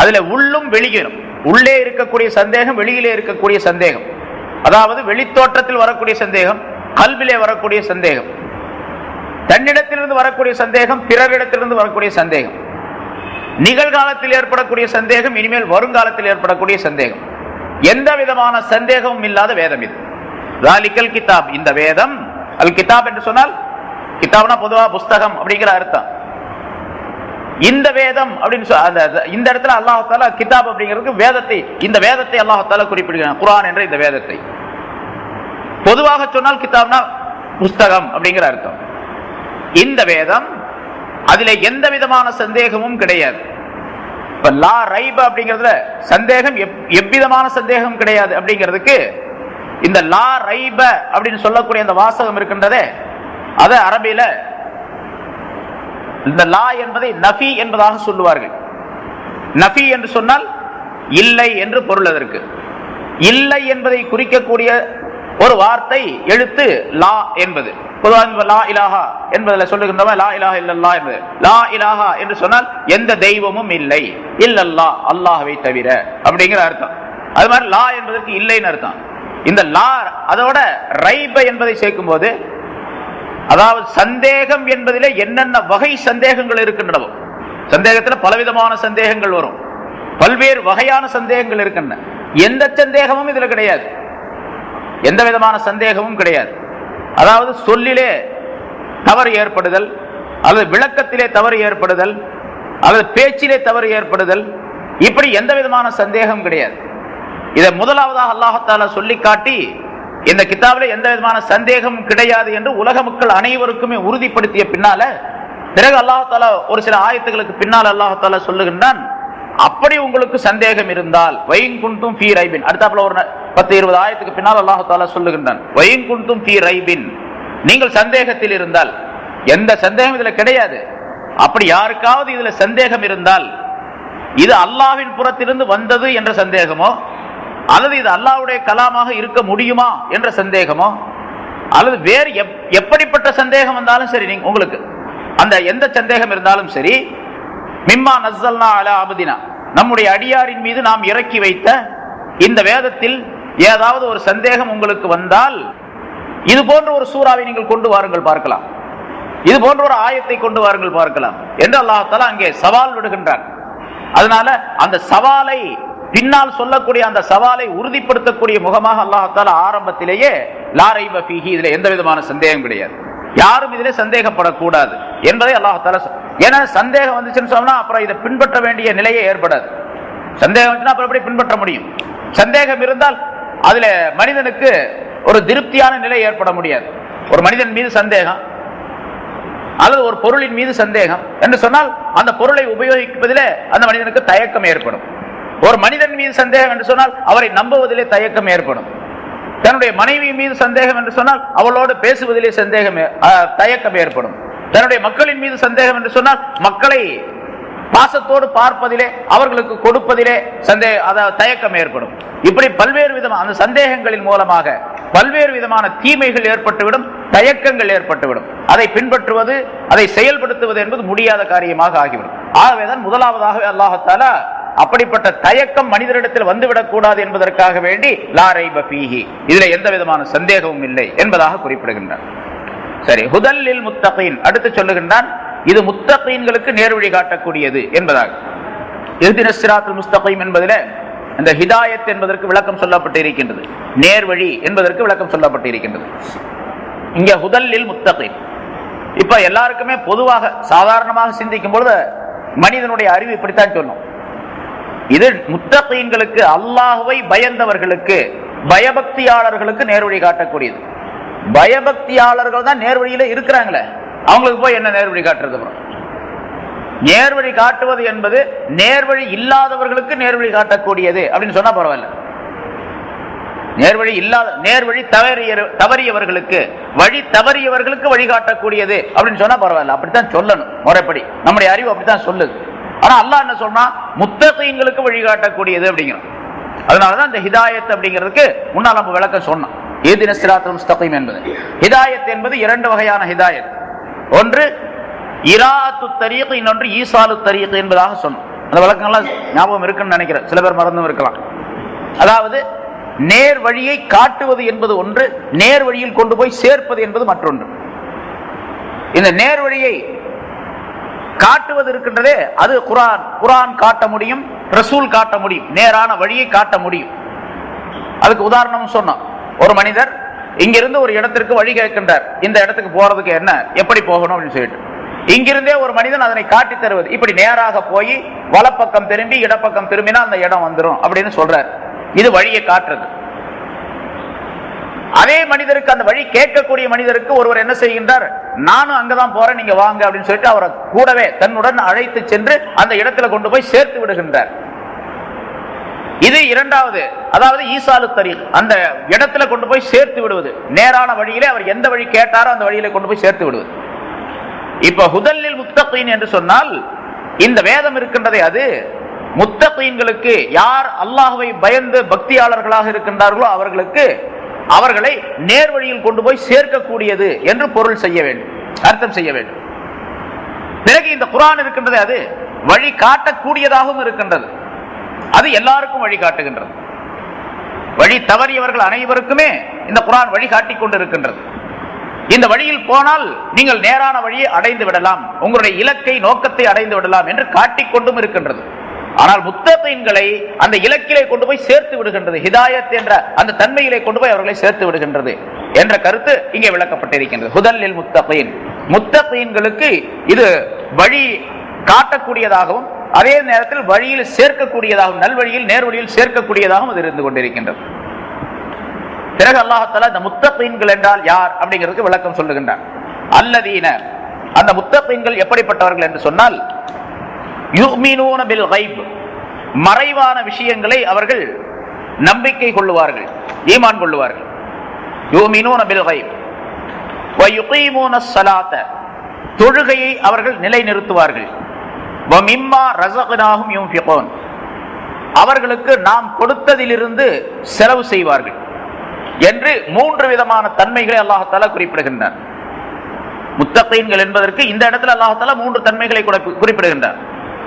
அதுல உள்ளும் வெளியிலும், உள்ளே இருக்கக்கூடிய சந்தேகம், வெளியிலே இருக்கக்கூடிய சந்தேகம், அதாவது வெளித்தோற்றத்தில் வரக்கூடிய சந்தேகம், கல்விலே வரக்கூடிய சந்தேகம், தன்னிடத்திலிருந்து வரக்கூடிய சந்தேகம், பிறரிடத்திலிருந்து வரக்கூடிய சந்தேகம், நிகழ்காலத்தில் ஏற்படக்கூடிய சந்தேகம், இனிமேல் வருங்காலத்தில் ஏற்படக்கூடிய சந்தேகம், எந்த விதமான சந்தேகமும் இல்லாத வேதம் இது. ஸாலிகல் கிதாப், இந்த வேதம். அல் கிதாப் என்று சொன்னால் கிதாப்னா பொதுவாக புஸ்தகம் அப்படிங்கிற அர்த்தம். இந்த வேதம் அப்படின்னு இந்த இடத்துல அல்லாஹ் தஆலா கிதாப் அப்படிங்கிறதுக்கு வேதத்தை, இந்த வேதத்தை அல்லாஹ் தஆலா குறிப்பிடுகிறான், குர்ஆன் என்ற இந்த வேதத்தை. பொதுவாக சொன்னால் கிதாப்னா புஸ்தகம் அப்படிங்கிற அர்த்தம். இந்த வேதம் அதுல எந்த விதமான சந்தேகமும் கிடையாது. இப்ப லா ரைப அப்படிங்கிறதுல சந்தேகம் எவ்விதமான சந்தேகம் கிடையாது அப்படிங்கிறதுக்கு இந்த லா ரைப அப்படின்னு சொல்லக்கூடிய அந்த வாசகம் இருக்கின்றதே, அத அரபியில இந்த லா என்பதை நஃபி என்பதாக சொல்லுவார்கள். நஃபி என்று சொன்னால் இல்லை என்று பொருள். அதற்கு இல்லை என்பதை குறிக்கக்கூடிய ஒரு வார்த்தை எழுத்து லா என்பது. பொதுவாக லா இலாஹா என்பதில் சொல்லுகின்றவன் லா இலாஹா இல்லல்லா என்பது. லா இலாஹா என்று சொன்னால் எந்த தெய்வமும் இல்லை, இல்லல்லா அல்லாஹ்வை தவிர அப்படிங்கிற அர்த்தம். அது மாதிரி லா என்பதற்கு இல்லைன்னு அர்த்தம். இந்த லா அதோட ரைப என்பதை சேர்க்கும் போது, அதாவது சந்தேகம் என்பதிலே என்னென்ன வகை சந்தேகங்கள் இருக்கின்றனவோ, சந்தேகத்தில் பலவிதமான சந்தேகங்கள் வரும், பல்வேறு வகையான சந்தேகங்கள் இருக்கின்றன. எந்த சந்தேகமும் இதுல கிடையாது, எந்த விதமான சந்தேகமும் கிடையாது. அதாவது சொல்லிலே தவறு ஏற்படுதல், அல்லது விளக்கத்திலே தவறு ஏற்படுதல், அல்லது பேச்சிலே தவறு ஏற்படுதல், இப்படி எந்த விதமான சந்தேகம் கிடையாது. இதை முதலாவதாக அல்லாஹ் தஆலா சொல்லி காட்டி இந்த கிதாபிலே எந்த விதமான சந்தேகமும் கிடையாது என்று உலக மக்கள் அனைவருக்குமே உறுதிப்படுத்திய பின்னால, பிறகு அல்லாஹ் தஆலா ஒரு சில ஆயத்துகளுக்கு பின்னால் அல்லாஹ் தஆலா சொல்லுகின்றான், அப்படி உங்களுக்கு சந்தேகம் இருந்தால் வயின் குன்தும் ஃபீ ரைபின், அடுத்தாப்புல ஒரு 10-20 ஆயத்துக்கு பின்னால் அல்லாஹ் தஆலா சொல்லுகின்றான், வயின் குன்தும் ஃபீ ரைபின், நீங்கள் சந்தேகத்தில் இருந்தால், எந்த சந்தேகம் இதுல கிடையாது, அப்படி யாருக்காவது இதுல சந்தேகம் இருந்தால், இது அல்லாஹ்வின் புறத்திலிருந்து வந்தது என்ற சந்தேகமோ, அல்லது இது அல்லாஹ்வுடைய கலாமாக இருக்க முடியுமா என்ற சந்தேகமோ, அல்லது வேறு எப்படிப்பட்ட சந்தேகம் வந்தாலும் சரி, நீங்க உங்களுக்கு அந்த எந்த சந்தேகம் இருந்தாலும் சரி, மிம்மா நஸ்ஸல்னா அலா அப்தினா, நம்முடைய அடியாரின் மீது நாம் இறக்கி வைத்த இந்த வேதத்தில் ஏதாவது ஒரு சந்தேகம் உங்களுக்கு வந்தால், இது போன்ற ஒரு சூறாவை நீங்கள் கொண்டு வாருங்கள் பார்க்கலாம், இது போன்ற ஒரு ஆயத்தை கொண்டு வாருங்கள் பார்க்கலாம் என்று அல்லாஹ் தஆலா அங்கே சவால் விடுகின்றார். அதனால அந்த சவாலை பின்னால் சொல்லக்கூடிய அந்த சவாலை உறுதிப்படுத்தக்கூடிய முகமாக அல்லாஹ் தஆலா ஆரம்பத்திலேயே லா ரைப ஃபீஹி, இதுல எந்த விதமான சந்தேகம் கிடையாது, யாரும் இதிலே சந்தேகப்படக்கூடாது என்பதை அல்லாஹ் தஆலா. ஏன்னா சந்தேகம் வந்துச்சுன்னு சொன்னா அப்புறம் இதை பின்பற்ற வேண்டிய நிலையே ஏற்படாது. சந்தேகம் வந்துச்சுன்னா அப்புறம் எப்படி பின்பற்ற முடியும்? சந்தேகம் இருந்தால் அதுல மனிதனுக்கு ஒரு திருப்தியான நிலை ஏற்பட முடியாது. ஒரு மனிதன் மீது சந்தேகம் அல்லது ஒரு பொருளின் மீது சந்தேகம் என்று சொன்னால் அந்த பொருளை உபயோகிப்பதிலே அந்த மனிதனுக்கு தயக்கம் ஏற்படும். ஒரு மனிதன் மீது சந்தேகம் என்று சொன்னால் அவரை நம்புவதிலே தயக்கம் ஏற்படும். தன்னுடைய மனைவி மீது சந்தேகம் என்று சொன்னால் அவளோடு பேசுவதிலே தயக்கம் ஏற்படும். தன்னுடைய மக்களின் மீது சந்தேகம் என்று சொன்னால் மக்களை பாசத்தோடு பார்ப்பதிலே, அவர்களுக்கு கொடுப்பதிலே தயக்கம் ஏற்படும். இப்படி பல்வேறு விதமான அந்த சந்தேகங்களின் மூலமாக பல்வேறு விதமான தீமைகள் ஏற்பட்டுவிடும், தயக்கங்கள் ஏற்பட்டுவிடும். அதை பின்பற்றுவது, அதை செயல்படுத்துவது என்பது முடியாத காரியமாக ஆகிவிடும். ஆகவேதான் முதலாவதாகவே அல்லாஹ் தஆலா அப்படிப்பட்ட தயக்கம் மனிதரிடத்தில் வந்துவிடக் கூடாது என்பதற்காக வேண்டி லா ரைப ஃபீஹி, இதுல எந்த விதமான சந்தேகமும் இல்லை என்பதாக குறிப்பிடுகின்றார். சரி, ஹுதல் லில் முத்தகீன் அடுத்து சொல்லுகின்றான், இது முத்தகீன்களுக்கு நேர்வழி காட்டக்கூடியது என்பதாக. இஹ்தினஸ் ஸிராத்துல் முஸ்தகீம் என்பதிலே இந்த ஹிதாயத் என்பதற்கு விளக்கம் சொல்லப்பட்டு இருக்கின்றது, நேர்வழி என்பதற்கு விளக்கம் சொல்லப்பட்டு இருக்கின்றது. இங்க ஹுதல் லில் முத்தகீன். இப்ப எல்லாருக்குமே பொதுவாக சாதாரணமாக சிந்திக்கும் பொழுது மனிதனுடைய அறிவு இப்படித்தான் சொல்லும், இது முத்தகீன்களுக்கு, அல்லாஹ்வை பயந்தவர்களுக்கு, பயபக்தியாளர்களுக்கு நேர்வழி காட்டக்கூடியது. பயபக்தியாளர்கள் தான் நேர்வழியில இருக்கிறாங்களே, அவங்களுக்கு போய் என்ன நேர்வழி காட்டுறது? நேர்வழி காட்டுவது என்பது நேர்வழி இல்லாதவர்களுக்கு நேர்வழி காட்டக்கூடியது அப்படின்னு சொன்னா பரவாயில்ல. நேர்வழி இல்லாத, நேர்வழி தவறியவர்களுக்கு, வழி தவறியவர்களுக்கு வழிகாட்டக்கூடியது அப்படின்னு சொன்னா பரவாயில்ல. அப்படித்தான் சொல்லணும் முறைப்படி, நம்முடைய அறிவு அப்படித்தான் சொல்லுது. ஆனா அல்லாஹ் என்ன சொன்னா, முத்தகீன்களுக்கு வழிகாட்டக்கூடியது அப்படிங்கிறோம். அதனாலதான் இந்த ஹிதாயத் அப்படிங்கிறதுக்கு முன்னால் நம்ம விளக்கம் சொன்னோம். இஹ்தினஸ் ஸிராத்துல் முஸ்தகீம் என்பது ஹிதாயத் என்பது இரண்டு வகையான ஹிதாயத். ஒன்று இராஅத்து தரீக், இன்னொன்று ஈசாலு தரீக் என்பதாக சொன்னோம். அந்த விளக்கங்கள்லாம் ஞாபகம் இருக்குன்னு நினைக்கிறேன், சில பேர் மறந்தும் இருக்கலாம். அதாவது நேர் வழியை காட்டுவது என்பது ஒன்று, நேர் வழியில் கொண்டு போய் சேர்ப்பது என்பது மற்றொன்று. இந்த நேர் வழியை காட்டுவது இருக்கின்றதே, அது குர்ஆன் காட்ட முடியும், ரசூல் காட்ட முடியும், நேரான வழியை காட்ட முடியும். அதுக்கு உதாரணம் சொன்னோம். ஒரு மனிதர் இங்கிருந்து ஒரு இடத்திற்கு வழி கேட்கின்றார், இந்த இடத்துக்கு போறதுக்கு என்ன, எப்படி போகணும் அப்படின்னு சொல்லிட்டு. இங்கிருந்தே ஒரு மனிதன் அதனை காட்டி தருவது, இப்படி நேராக போய் வலப்பக்கம் திரும்பி இடப்பக்கம் திரும்பினா அந்த இடம் வந்துடும் அப்படின்னு சொல்றார். இது வழியை காட்டுறது. அதே மனிதருக்கு, அந்த வழி கேட்கக்கூடிய மனிதருக்கு ஒருவர் என்ன செய்கின்றார், நானும் அங்கதான் போறேன், நீங்க வாங்க அப்படின்னு சொல்லிட்டு அவரை கூடவே தன்னுடன் அழைத்து சென்று அந்த இடத்துல கொண்டு போய் சேர்த்து விடுகின்றார். இது இரண்டாவது, அதாவது ஈசாலு தரீக், அந்த இடத்துல கொண்டு போய் சேர்த்து விடுவது, நேரான வழியிலே அவர் எந்த வழி கேட்டாரோ அந்த வழியிலே கொண்டு போய் சேர்த்து விடுவது. இப்ப ஹுதல்லில் முத்தகீன் என்று சொன்னால் இந்த வேதம் இருக்கின்றதே, அது முத்தகீன்களுக்கு, யார் அல்லாஹ்வை பயந்து பக்தியாளர்களாக இருக்கின்றார்களோ அவர்களுக்கு, அவர்களை நேர்வழியில் கொண்டு போய் சேர்க்கக்கூடியது என்று பொருள் செய்ய வேண்டும், அர்த்தம் செய்ய வேண்டும். பிறகு இந்த குர்ஆன் இருக்கின்றதே, அது வழி காட்டக்கூடியதாகவும் இருக்கின்றது. அது எல்லாருக்கும் வழி காட்டுகின்றது. வழி தவறியவர்கள் அனைவருக்குமே இந்த குர்ஆன் வழி காட்டிக் கொண்டிருக்கின்றது. இந்த வழியில் போனால் நீங்கள் நேரான வழியை அடைந்து விடலாம், உங்களுடைய இலக்கை, நோக்கத்தை அடைந்து விடலாம் என்று காட்டிக்கொண்டும் இருக்கின்றது. ஆனால் முத்தகீன்களை அந்த இலக்கிலே கொண்டு போய் சேர்த்து விடுகின்றது, ஹிதாயத் என்ற அந்த தன்மையிலே கொண்டு போய் அவர்களை சேர்த்து விடுகின்றது என்ற கருத்து இங்கே விளக்கப்பட்டிருக்கின்றது. ஹுதல்லில் முத்தகீன், முத்தகீன்களுக்கு இது வழி காட்டக்கூடியதாகவும் அதே நேரத்தில் வழியில் சேர்க்கக்கூடியதாகவும், நல்வழியில் நேர்வழியில் சேர்க்கக்கூடியதாகவும் அது இருந்து கொண்டிருக்கின்றது. பிறகு அல்லாஹ் தஆலா இந்த முத்தகீன்கள் என்றால் யார் அப்படிங்கிறதுக்கு விளக்கம் சொல்லுகின்றார். அல்லதீன, அந்த முத்தகீன்கள் எப்படிப்பட்டவர்கள் என்று சொன்னால், யுமினூன பில் கைப், மறைவான விஷயங்களை அவர்கள் நம்பிக்கை கொள்ளுவார்கள், ஈமான் கொள்ளுவார்கள். யுமினூன பில் கைப் வ யுகீமூனஸ் ஸலாத்த, தொழுகையை அவர்கள் நிலைநிறுத்துவார்கள். வ மிம்மா ரஸக்னாஹும் யுன்ஃபிகூன், அவர்களுக்கு நாம் கொடுத்ததிலிருந்து செலவு செய்வார்கள் என்று 3 விதமான தன்மைகளை அல்லாஹ் தஆலா குறிப்பிடுகின்றார். முத்தகீன்கள் என்பதற்கு இந்த இடத்துல அல்லாஹ் தஆலா 3 தன்மைகளை குறிப்பிடுகின்றார்.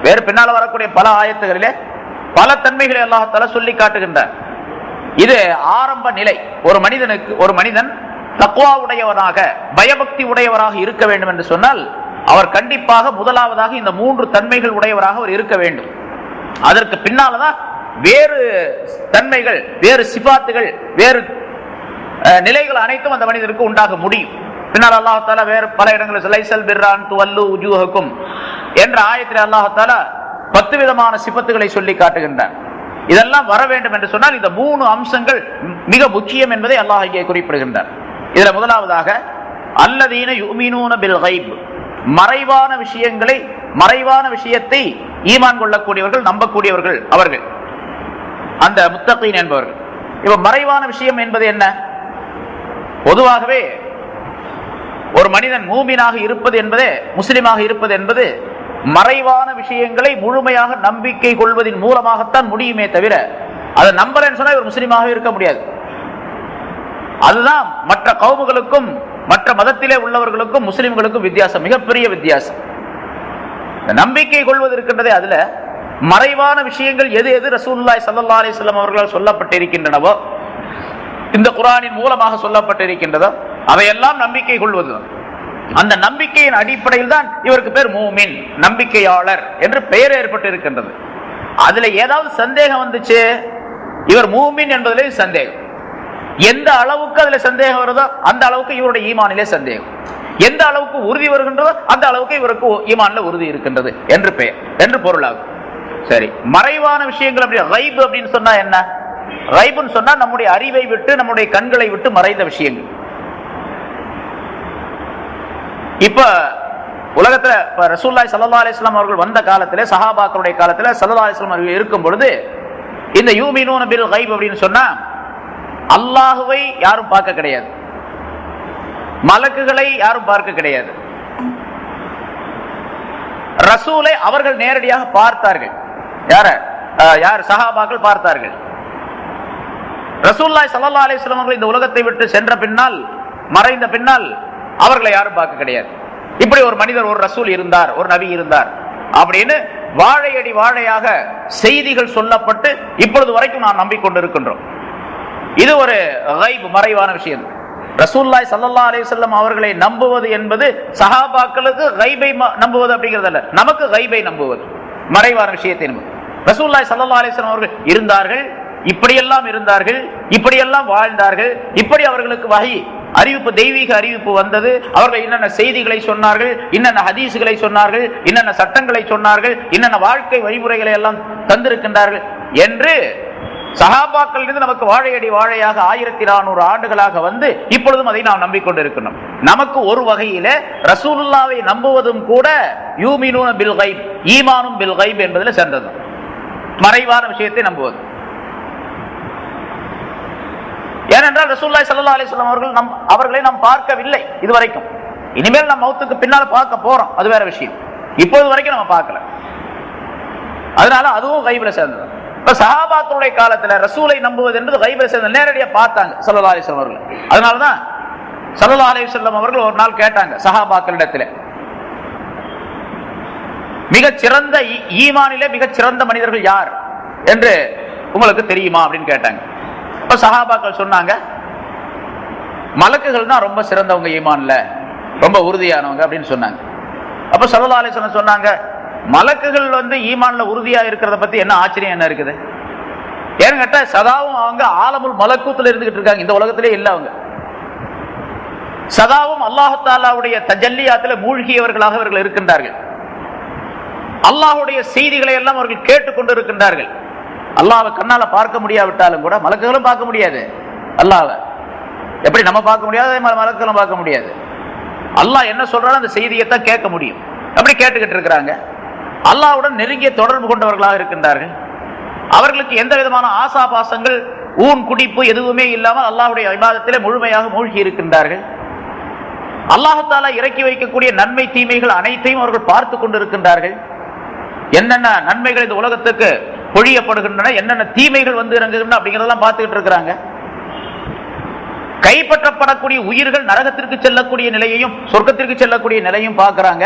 வேறு பின்னால் வரக்கூடிய பல ஆயத்துகளிலே பல தன்மைகளை அல்லாஹ் தஆலா சொல்லி காட்டுகின்றார். இது ஆரம்ப நிலை. ஒரு மனிதன் தக்வா உடையவனாக, பயபக்தி உடையவராக இருக்க வேண்டும் என்று சொன்னால் அவர் கண்டிப்பாக முதலாவதாக இந்த 3 தன்மைகள் உடையவராக அவர் இருக்க வேண்டும். அதற்கு பின்னால்தான் வேறு தன்மைகள், வேறு சிபாத்துகள், வேறு நிலைகள் அனைத்தும் அந்த மனிதருக்கு உண்டாக முடியும். பின்னால் அல்லாஹ் தஆலா வேறு பல இடங்களில் லைஸல் பிர்ரான் துவல்லு உஜூஹக்கும் என்ற ஆயத்தில் அல்லாஹ் தஆலா 10 விதமான சிபத்துகளை சொல்லி காட்டுகின்றார். இதெல்லாம் வர வேண்டும் என்று சொன்னால் இந்த 3 அம்சங்கள் மிக முக்கியம் என்பதை அல்லாஹ் இங்கே குறிப்பிடுகின்றார். இதுல முதலாவதாக அல்லதீன யுமினூன பில் கைப், மறைவான விஷயங்களை, மறைவான விஷயத்தை ஈமான் கொள்ளக்கூடியவர்கள், நம்பக்கூடியவர்கள் அவர்கள், அந்த முத்தகீன் என்பவர்கள். இப்ப மறைவான விஷயம் என்பது என்ன? பொதுவாகவே ஒரு மனிதன் மூமினாக இருப்பது என்பதே, முஸ்லிமாக இருப்பது என்பது மறைவான விஷயங்களை முழுமையாக நம்பிக்கை கொள்வதன் மூலமாகத்தான் முடியுமே தவிர, அதை நம்பலன்னு சொன்னா இவர் முஸ்லிமாக இருக்க முடியாது. அதுதான் மற்ற கௌமுகளுக்கும் மற்ற மதத்திலே உள்ளவர்களுக்கும் முஸ்லிம்களுக்கும் வித்தியாசம், மிகப்பெரிய வித்தியாசம். நம்பிக்கை கொள்வது இருக்கின்றதே, அதுல மறைவான விஷயங்கள் எது எது ரசூலுல்லாஹி ஸல்லல்லாஹு அலைஹி வஸல்லம் அவர்களால் சொல்லப்பட்டிருக்கின்றனவோ, இந்த குர்ஆனின் மூலமாக சொல்லப்பட்டிருக்கின்றதோ அவையெல்லாம் நம்பிக்கை கொள்வது. அந்த நம்பிக்கையின் அடிப்படையில் தான் இவருக்கு பேர் மூமின், நம்பிக்கையாளர் என்று பெயர் ஏற்பட்டு இருக்கின்றது. அதுல ஏதாவது சந்தேகம் வந்துச்சு, இவர் மூமின் என்பதிலே சந்தேகம். எந்த அளவுக்கு அதுல சந்தேகம் வருதோ அந்த அளவுக்கு இவருடைய ஈமானிலே சந்தேகம், எந்த அளவுக்கு உறுதி வருகின்றதோ அந்த அளவுக்கு இவருக்கு ஈமான்ல உறுதி இருக்கின்றது என்று பெயர், என்று பொருளாகும். சரி, மறைவான விஷயங்கள் அப்படி கைப் அப்படின்னு சொன்னா என்ன? கைப்னு சொன்னா நம்முடைய அறிவை விட்டு, நம்முடைய கண்களை விட்டு மறைந்த விஷயங்கள். இப்ப உலகத்துல ரசூலுல்லாஹி ஸல்லல்லாஹு அலைஹி வஸல்லம் அவர்கள் வந்த காலத்திலே, சஹாபாக்களுடைய காலத்துல ஸல்லல்லாஹு அலைஹி வஸல்லம் அவர்கள் இருக்கும் பொழுது இந்த யூமினூன பில் கைப் அப்படின்னு சொன்னா அல்லாஹ்வை யாரும் பார்க்க கிடையாது, மலக்குகளை யாரும் பார்க்க கிடையாது, ரசூலை அவர்கள் நேரடியாக பார்த்தார்கள். யார்? சஹாபாக்கள் பார்த்தார்கள். ரசூலுல்லாஹி ஸல்லல்லாஹு அலைஹி வஸல்லம் அவர்கள் இந்த உலகத்தை விட்டு சென்ற பின்னால், மறைந்த பின்னால் அவர்களை யாரும் பார்க்க கிடையாது. இப்படி ஒரு மனிதர், ஒரு ரசூல் இருந்தார், ஒரு நபி இருந்தார் அப்படின்னு வாழையடி வாழையாக செய்திகள் சொல்லப்பட்டு இப்பொழுது வரைக்கும் நாம் நம்பிக்கொண்டிருக்கின்றோம். இது ஒரு கைப், மறைவான விஷயம். ரசூலுல்லாஹி ஸல்லல்லாஹு அலைஹி வஸல்லம் அவர்களை நம்புவது என்பது சஹாபாக்களுக்கு கைபை நம்புவது அப்படிங்கிறது அல்ல, நமக்கு கைபை நம்புவது, மறைவான விஷயத்தை நம்புவது. ரசூலுல்லாஹி ஸல்லல்லாஹு அலைஹி வஸல்லம் அவர்கள் இருந்தார்கள், இப்படியெல்லாம் இருந்தார்கள், இப்படியெல்லாம் வாழ்ந்தார்கள், இப்படி அவர்களுக்கு வஹி அறிவிப்பு, தெய்வீக அறிவிப்பு வந்தது, அவர்கள் என்னென்ன செய்திகளை சொன்னார்கள், என்னென்ன ஹதீசுகளை சொன்னார்கள், என்னென்ன சட்டங்களை சொன்னார்கள், என்னென்ன வாழ்க்கை வழிமுறைகளை எல்லாம் தந்திருக்கின்றார்கள் என்று சஹாபாக்கள் இருந்து நமக்கு வாழையடி வாழையாக 1400 ஆண்டுகளாக வந்து இப்பொழுதும் அதை நாம் நம்பிக்கொண்டிருக்கணும். நமக்கு ஒரு வகையில ரசூலுல்லாவை நம்புவதும் கூட யூமினூன பில் கைப், ஈமானும் பில் கைப் என்பதில் சேர்ந்தது. மறைவான விஷயத்தை நம்புவது. ஏனென்றால் ரசூலுல்லாஹி ஸல்லல்லாஹு அலைஹி வஸல்லம் அவர்களை நாம் பார்க்கவில்லை இதுவரைக்கும். இனிமேல் நம்ம மௌத்துக்கு பின்னால் பார்க்க போறோம், அது வேற விஷயம். இப்போது வரைக்கும் நம்ம பார்க்கல. அதனால அதுவும் கைபில சேர்ந்தது. இப்ப சஹாபாக்களுடைய காலத்துல ரசூலை நம்புவது என்பது கைபில சேர்ந்தது. நேரடியா பார்த்தாங்க ஸல்லல்லாஹு அலைஹி வஸல்லம் அவர்கள். அதனாலதான் ஸல்லல்லாஹு அலைஹி வஸல்லம் அவர்கள் ஒரு நாள் கேட்டாங்க சஹாபாக்களிடத்துல, மிகச்சிறந்த ஈமானிலே மிகச்சிறந்த மனிதர்கள் யார் என்று உங்களுக்கு தெரியுமா அப்படின்னு கேட்டாங்க. இப்ப சஹாபாக்கள் சொன்னாங்க, மலக்குகள் தான் ரொம்ப சிறந்தவங்க, ஈமான்ல ரொம்ப உறுதியானவங்க அப்படின்னு சொன்னாங்க. அப்ப ஸல்லல்லாஹு அலைஹி வஸல்லம் சொன்னாங்க, மலக்குகள் வந்து ஈமான்ல உறுதியா இருக்கிறத பத்தி என்ன ஆச்சரியம் என்ன இருக்குது? ஏன்னு கேட்டா சதாவும் அவங்க ஆலமுல் மலக்கூத்துல இருந்துகிட்டு இருக்காங்க, இந்த உலகத்திலே இல்ல. அவங்க சதாவும் அல்லாஹ் தஆலாவுடைய தஜல்லியாத்துல மூழ்கியவர்களாக அவர்கள் இருக்கின்றார்கள். அல்லாஹ்வுடைய செய்திகளை எல்லாம் அவர்கள் கேட்டுக்கொண்டு இருக்கின்றார்கள். அல்லாஹ்வை கண்ணால பார்க்க முடியாவிட்டாலும் கூட மலக்குகளும் பார்க்க முடியாது. அல்லாஹ்வை எப்படி நம்ம பார்க்க முடியாது, மலக்குகளும் பார்க்க முடியாது. அல்லாஹ் என்ன சொல்றாலும் அந்த செய்தியை தான் கேட்க முடியும். அப்படி கேட்டுக்கிட்டு இருக்கிறாங்க. அல்லாஹ்வுடன் நெருங்கிய தொடர்பு கொண்டவர்களாக இருக்கின்றார்கள். அவர்களுக்கு எந்த விதமான ஆசாபாசங்கள் ஊன் குடிப்பு எதுவுமே இல்லாமல் அல்லாஹ்வுடைய இபாதத்திலே முழுமையாக மூழ்கி இருக்கின்றார்கள். அல்லாஹ் தஆலா இறக்கி வைக்கக்கூடிய நன்மை தீமைகள் அனைத்தையும் அவர்கள் பார்த்து கொண்டிருக்கின்றார்கள். என்னென்ன நன்மைகள் இந்த உலகத்துக்கு பொழியப்படுகின்றன, என்னென்ன தீமைகள் வந்து இறங்குகின்றன அப்படிங்கிறதெல்லாம் பார்த்துக்கிட்டு இருக்கிறாங்க. கைப்பற்றப்படக்கூடிய உயிர்கள் நரகத்திற்கு செல்லக்கூடிய நிலையையும் சொர்க்கத்திற்கு செல்லக்கூடிய நிலையும் பார்க்கிறாங்க.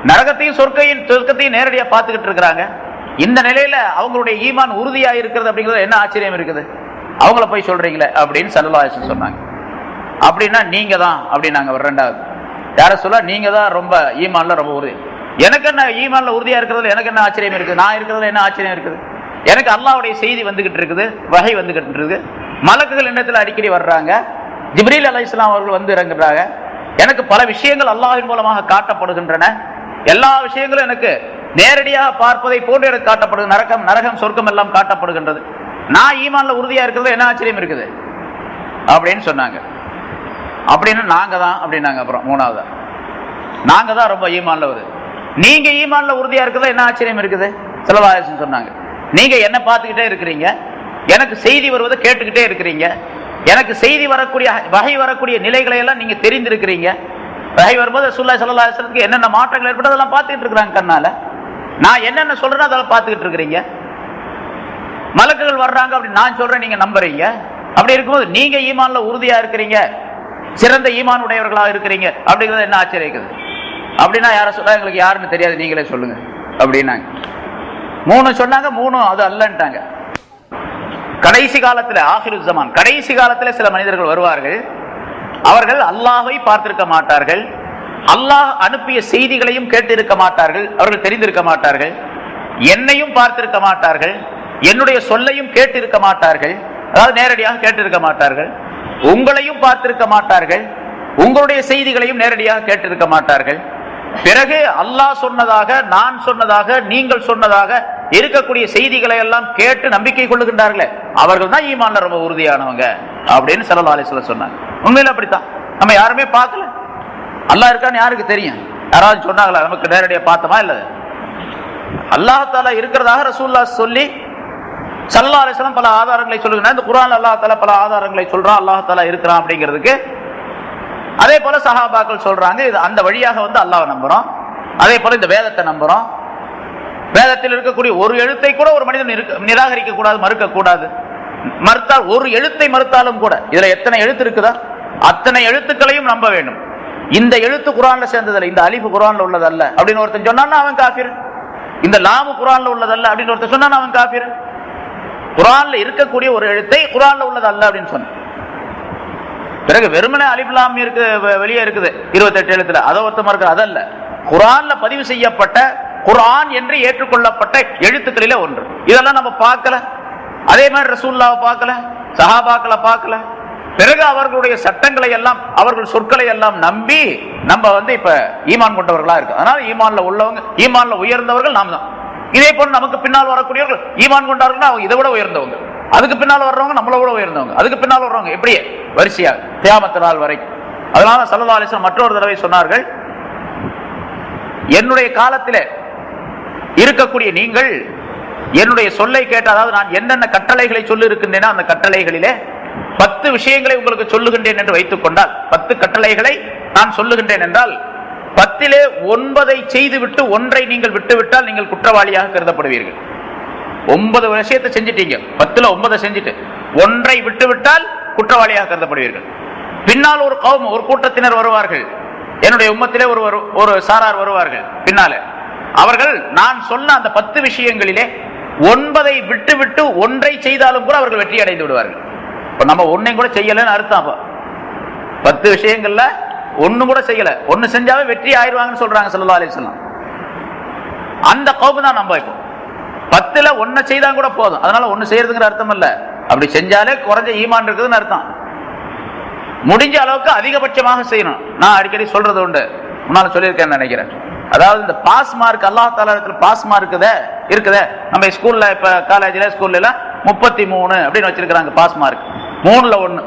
நரகத்தையும் சொர்க்கத்தையும் நேரடியாக பார்த்துக்கிட்டு இருக்கிறாங்க. இந்த நிலையில அவங்களுடைய ஈமான் உறுதியா இருக்கிறது அப்படிங்கிறது என்ன ஆச்சரியம் இருக்குது? அவங்கள போய் சொல்றீங்களே அப்படின்னு ஸல்லல்லாஹு அலைஹி வஸல்லம் சொன்னாங்க. அப்படின்னா நீங்க தான் அப்படின்னாங்க. ரெண்டாவது யார சொல்ல, நீங்க தான் ரொம்ப ஈமான்ல ரொம்ப உறுதி. எனக்கு என்ன ஈமான்ல உறுதியா இருக்கிறதுல எனக்கு என்ன ஆச்சரியம் இருக்குது? நான் இருக்கிறதுல என்ன ஆச்சரியம் இருக்குது? எனக்கு அல்லாஹ்வுடைய செய்தி வந்துகிட்டு இருக்குது, வஹை வந்துகிட்டு இருக்குது. மலக்குகள் இடத்துல அடிக்கடி வர்றாங்க. ஜிப்ரீல் அலைஹிஸ்ஸலாம் அவர்கள் வந்து இறங்குறாங்க. எனக்கு பல விஷயங்கள் அல்லாஹ்வின் மூலமாக காட்டப்படுகின்றன. எல்லா விஷயங்களும் எனக்கு நேரடியாக பார்ப்பதை போன்று எனக்கு காட்டப்படுது. நரகம் சொர்க்கம் எல்லாம் காட்டப்படுகின்றது. நான் ஈமான்ல உறுதியா இருக்கிறது என்ன ஆச்சரியம் இருக்குது அப்படின்னு சொன்னாங்க. அப்படின்னு நாங்க தான் அப்படின்னாங்க. அப்புறம் மூணாவது நாங்க தான் ரொம்ப ஈமான்ல வருது. நீங்க ஈமான்ல உறுதியா இருக்கிறது என்ன ஆச்சரியம் இருக்குது? ஸல்லல்லாஹு அலைஹி வஸல்லம் சொன்னாங்க, நீங்க என்ன பார்த்துக்கிட்டே இருக்கிறீங்க, எனக்கு செய்தி வருவதை கேட்டுக்கிட்டே இருக்கிறீங்க, எனக்கு செய்தி வரக்கூடிய வகை வரக்கூடிய நிலைகளை எல்லாம் நீங்க தெரிந்திருக்கிறீங்க. வகை வரும்போது ரசூலுல்லாஹி ஸல்லல்லாஹு அலைஹி வஸல்லம் என்னென்ன மாற்றங்கள் ஏற்பட்டு அதெல்லாம் பார்த்துக்கிட்டு இருக்கிறாங்க கண்ணால. நான் என்னென்ன சொல்றேன் அதெல்லாம் பார்த்துக்கிட்டு இருக்கிறீங்க. மலக்குகள் வர்றாங்க அப்படின்னு நான் சொல்றேன், நீங்க நம்புறீங்க. அப்படி இருக்கும்போது நீங்க ஈமான்ல உறுதியா இருக்கிறீங்க, சிறந்த ஈமான் உடையவர்களாக இருக்கிறீங்க அப்படிங்கிறது என்ன ஆச்சரியம் இருக்குது? அப்படின்னா யார சொல்ல, எங்களுக்கு யாருன்னு தெரியாது, நீங்களே சொல்லுங்க அப்படின்னாங்க. மூணு சொன்னாங்க, மூணும் அது அல்லன்ட்டாங்க. கடைசி காலத்துல ஆகிரு ஜமான், கடைசி காலத்துல சில மனிதர்கள் வருவார்கள். அவர்கள் அல்லாஹ்வை பார்த்திருக்க மாட்டார்கள், அல்லாஹ் அனுப்பிய செய்திகளையும் கேட்டிருக்க மாட்டார்கள், அவர்கள் தெரிந்திருக்க மாட்டார்கள், என்னையும் பார்த்திருக்க மாட்டார்கள், என்னுடைய சொல்லையும் கேட்டிருக்க மாட்டார்கள், அதாவது நேரடியாக கேட்டிருக்க மாட்டார்கள், உங்களையும் பார்த்திருக்க மாட்டார்கள், உங்களுடைய செய்திகளையும் நேரடியாக கேட்டிருக்க மாட்டார்கள். பிறகு அல்லாஹ் சொன்னதாக, நான் சொன்னதாக, நீங்கள் சொன்னதாக இருக்கக்கூடிய செய்திகளை எல்லாம் கேட்டு நம்பிக்கை கொள்ளுகின்றார்களே, அவர்கள் தான் ஈமான்ல ரொம்ப உறுதியானவங்க அப்படின்னு ஸல்லல்லாஹு அலைஹி வஸல்லம் சொன்னாங்க. உண்மையில அப்படித்தான். நம்ம யாருமே பார்க்கல, அல்லாஹ் இருக்கான்னு யாருக்கு தெரியும்? யாராவது சொன்னாங்களா? நமக்கு நேரடியா பார்த்தோமா? இல்ல. அல்லாஹ் தஆலா இருக்கிறதாக ரசூலுல்லாஹ் சொல்லி ஸல்லல்லாஹு அலைஹி வஸல்லம் பல ஆதாரங்களை சொல்லுகிறார். இந்த குர்ஆன்ல அல்லாஹ் தஆலா பல ஆதாரங்களை சொல்றான், அல்லாஹ் தஆலா இருக்கிறான் அப்படிங்கிறதுக்கு. அதே போல சஹாபாக்கள் சொல்றாங்க, இது அந்த வழியாக வந்து அல்லாஹ்வை நம்புறோம். அதே போல இந்த வேதத்தை நம்புறோம். வேதத்தில் இருக்கக்கூடிய ஒரு எழுத்தை கூட ஒரு மனிதன் நிராகரிக்க கூடாது, மறுக்க கூடாது. மறுத்தால் ஒரு எழுத்தை மறுத்தாலும் கூட, இதுல எத்தனை எழுத்து இருக்குதா அத்தனை எழுத்துக்களையும் நம்ப வேண்டும். இந்த எழுத்து குர்ஆன்ல சேர்ந்ததில்லை, இந்த அலிஃப் குர்ஆன்ல உள்ளதல்ல அப்படின்னு ஒருத்தன் சொன்னான்னா அவன் காஃபிர். இந்த லாமு குர்ஆன்ல உள்ளதல்ல அப்படின்னு ஒருத்தன் சொன்னான்னா அவன் காஃபிர். குர்ஆன்ல இருக்கக்கூடிய ஒரு எழுத்தை குர்ஆன்ல உள்ளதல்ல அப்படின்னு சொன்ன பிறகு வெறுமனே அலிஃப் லாம் இருக்கு, வெளியே இருக்குது 28 எழுத்துல, அதை ஒருத்தமா இருக்கு. அதல்ல, குர்ஆன்ல பதிவு செய்யப்பட்ட குர்ஆன் என்று ஏற்றுக்கொள்ளப்பட்ட எழுத்துக்களில ஒன்று. இதெல்லாம் நம்ம பார்க்கல. அதே மாதிரி ரசூலுல்லாஹ்வை பார்க்கல, சஹாபாக்களை பார்க்கல. பிறகு அவர்களுடைய சட்டங்களை எல்லாம், அவர்கள் சொற்களை எல்லாம் நம்பி நம்ம வந்து இப்ப ஈமான் கொண்டவர்களா இருக்கு. அதனால ஈமான்ல உள்ளவங்க, ஈமான்ல உயர்ந்தவர்கள் நாம் தான். இதே போல நமக்கு பின்னால் வரக்கூடியவர்கள் ஈமான் கொண்டார்கள்னா அவங்க இதை விட உயர்ந்தவங்க. அதுக்கு பின்னால் வர்றவங்க நம்மளோட உயர்ந்தவங்க, அதுக்கு பின்னால் வர்றவங்க, இப்படியே வரிசையா கியாமத் நாள் வரைக்கும். அதனால ஸல்லல்லாஹு அலைஹி வஸல்லம் மற்றொரு தடவை சொன்னார்கள், என்னுடைய காலத்தில் இருக்கக்கூடிய நீங்கள் என்னுடைய சொல்லை கேட்ட, அதாவது நான் என்னென்ன கட்டளைகளை சொல்லி இருக்கின்றேனோ அந்த கட்டளைகளிலே 10 விஷயங்களை உங்களுக்கு சொல்லுகின்றேன் என்று வைத்துக் கொண்டால், 10 கட்டளைகளை நான் சொல்லுகின்றேன் என்றால் 10லே 9 செய்துவிட்டு 1 நீங்கள் விட்டுவிட்டால் நீங்கள் குற்றவாளியாக கருதப்படுவீர்கள். 9 விஷயத்தை செஞ்சிட்டீங்க, 10ல 9 செஞ்சுட்டு 1 விட்டுவிட்டால் குற்றவாளியாக கருதப்படுவீர்கள். பின்னால் ஒரு கௌம், ஒரு கூட்டத்தினர் வருவார்கள், என்னுடைய உம்மத்திலே ஒரு சாரார் வருவார்கள் பின்னால. அவர்கள் நான் சொன்ன அந்த 10 விஷயங்களிலே 9 விட்டு 1 செய்தாலும் கூட அவர்கள் வெற்றி அடைந்து விடுவார்கள். இப்ப நம்ம 1 கூட செய்யலன்னு அர்த்தம். 10 விஷயங்கள்ல 1 கூட செய்யல, 1 செஞ்சாவே வெற்றி ஆயிடுவாங்கன்னு சொல்றாங்க ஸல்லல்லாஹு அலைஹி வஸல்லம். அந்த கௌம் தான் நம்ம இப்போ 10ல 1 செய்தா கூட போதும். அதனால 1 செய்யறதுங்கிற அர்த்தம் இல்ல, அப்படி செஞ்சாலே குறைஞ்ச ஈமான் இருக்குதுன்னு அர்த்தம். முடிஞ்ச அளவுக்கு அதிகபட்சமாக செய்யணும். நான் அடிக்கடி சொல்றது உண்டு, முன்னால சொல்லியிருக்கேன்னு நினைக்கிறேன். அதாவது இந்த பாஸ் மார்க், அல்லாஹ் தஆலா இடத்துல பாஸ் மார்க் இருக்குதே, நம்ம ஸ்கூல்ல இப்ப காலேஜ்ல ஸ்கூல்ல எல்லாம் 33 அப்படின்னு வச்சிருக்காங்க பாஸ் மார்க். 3ல 1,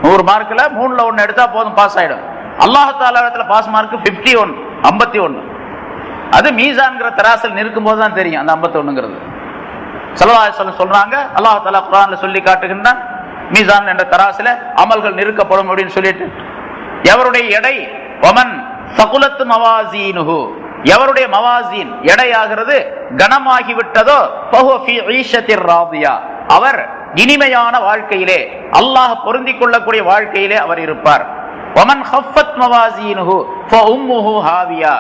100 மார்க்ல 3ல 1 எடுத்தா போதும், பாஸ் ஆயிடும். அல்லாஹ் தஆலா இடத்துல பாஸ் மார்க் 51, 51. அது மீசான்ங்கிற தராசில் நிற்கும் போது தான் தெரியும் அந்த 51ங்கிறது. ஸல்லல்லாஹு அலைஹி வஸல்லம் சொல்றாங்க, அல்லாஹ் தஆலா குர்ஆன்ல சொல்லி காட்டுகின்றான், மீசான் என்ற தராசில அமல்கள் நிறுக்கப்படும் அப்படின்னு சொல்லிட்டு, எவருடைய எடை வமன் சகுலத் மவாசீனுஹு, எவருடைய மவாசீன் எடையாகிறது கனமாகிவிட்டதோ ஃபஹுவ ஃபீ ஈஷத்திர் ராதியா, அவர் இனிமையான வாழ்க்கையிலே, அல்லாஹ் பொருந்திக் கொள்ளக்கூடிய வாழ்க்கையிலே அவர் இருப்பார். வமன் ஹஃபத் மவாசீனுஹு ஃபஉம்முஹு ஹாவியா,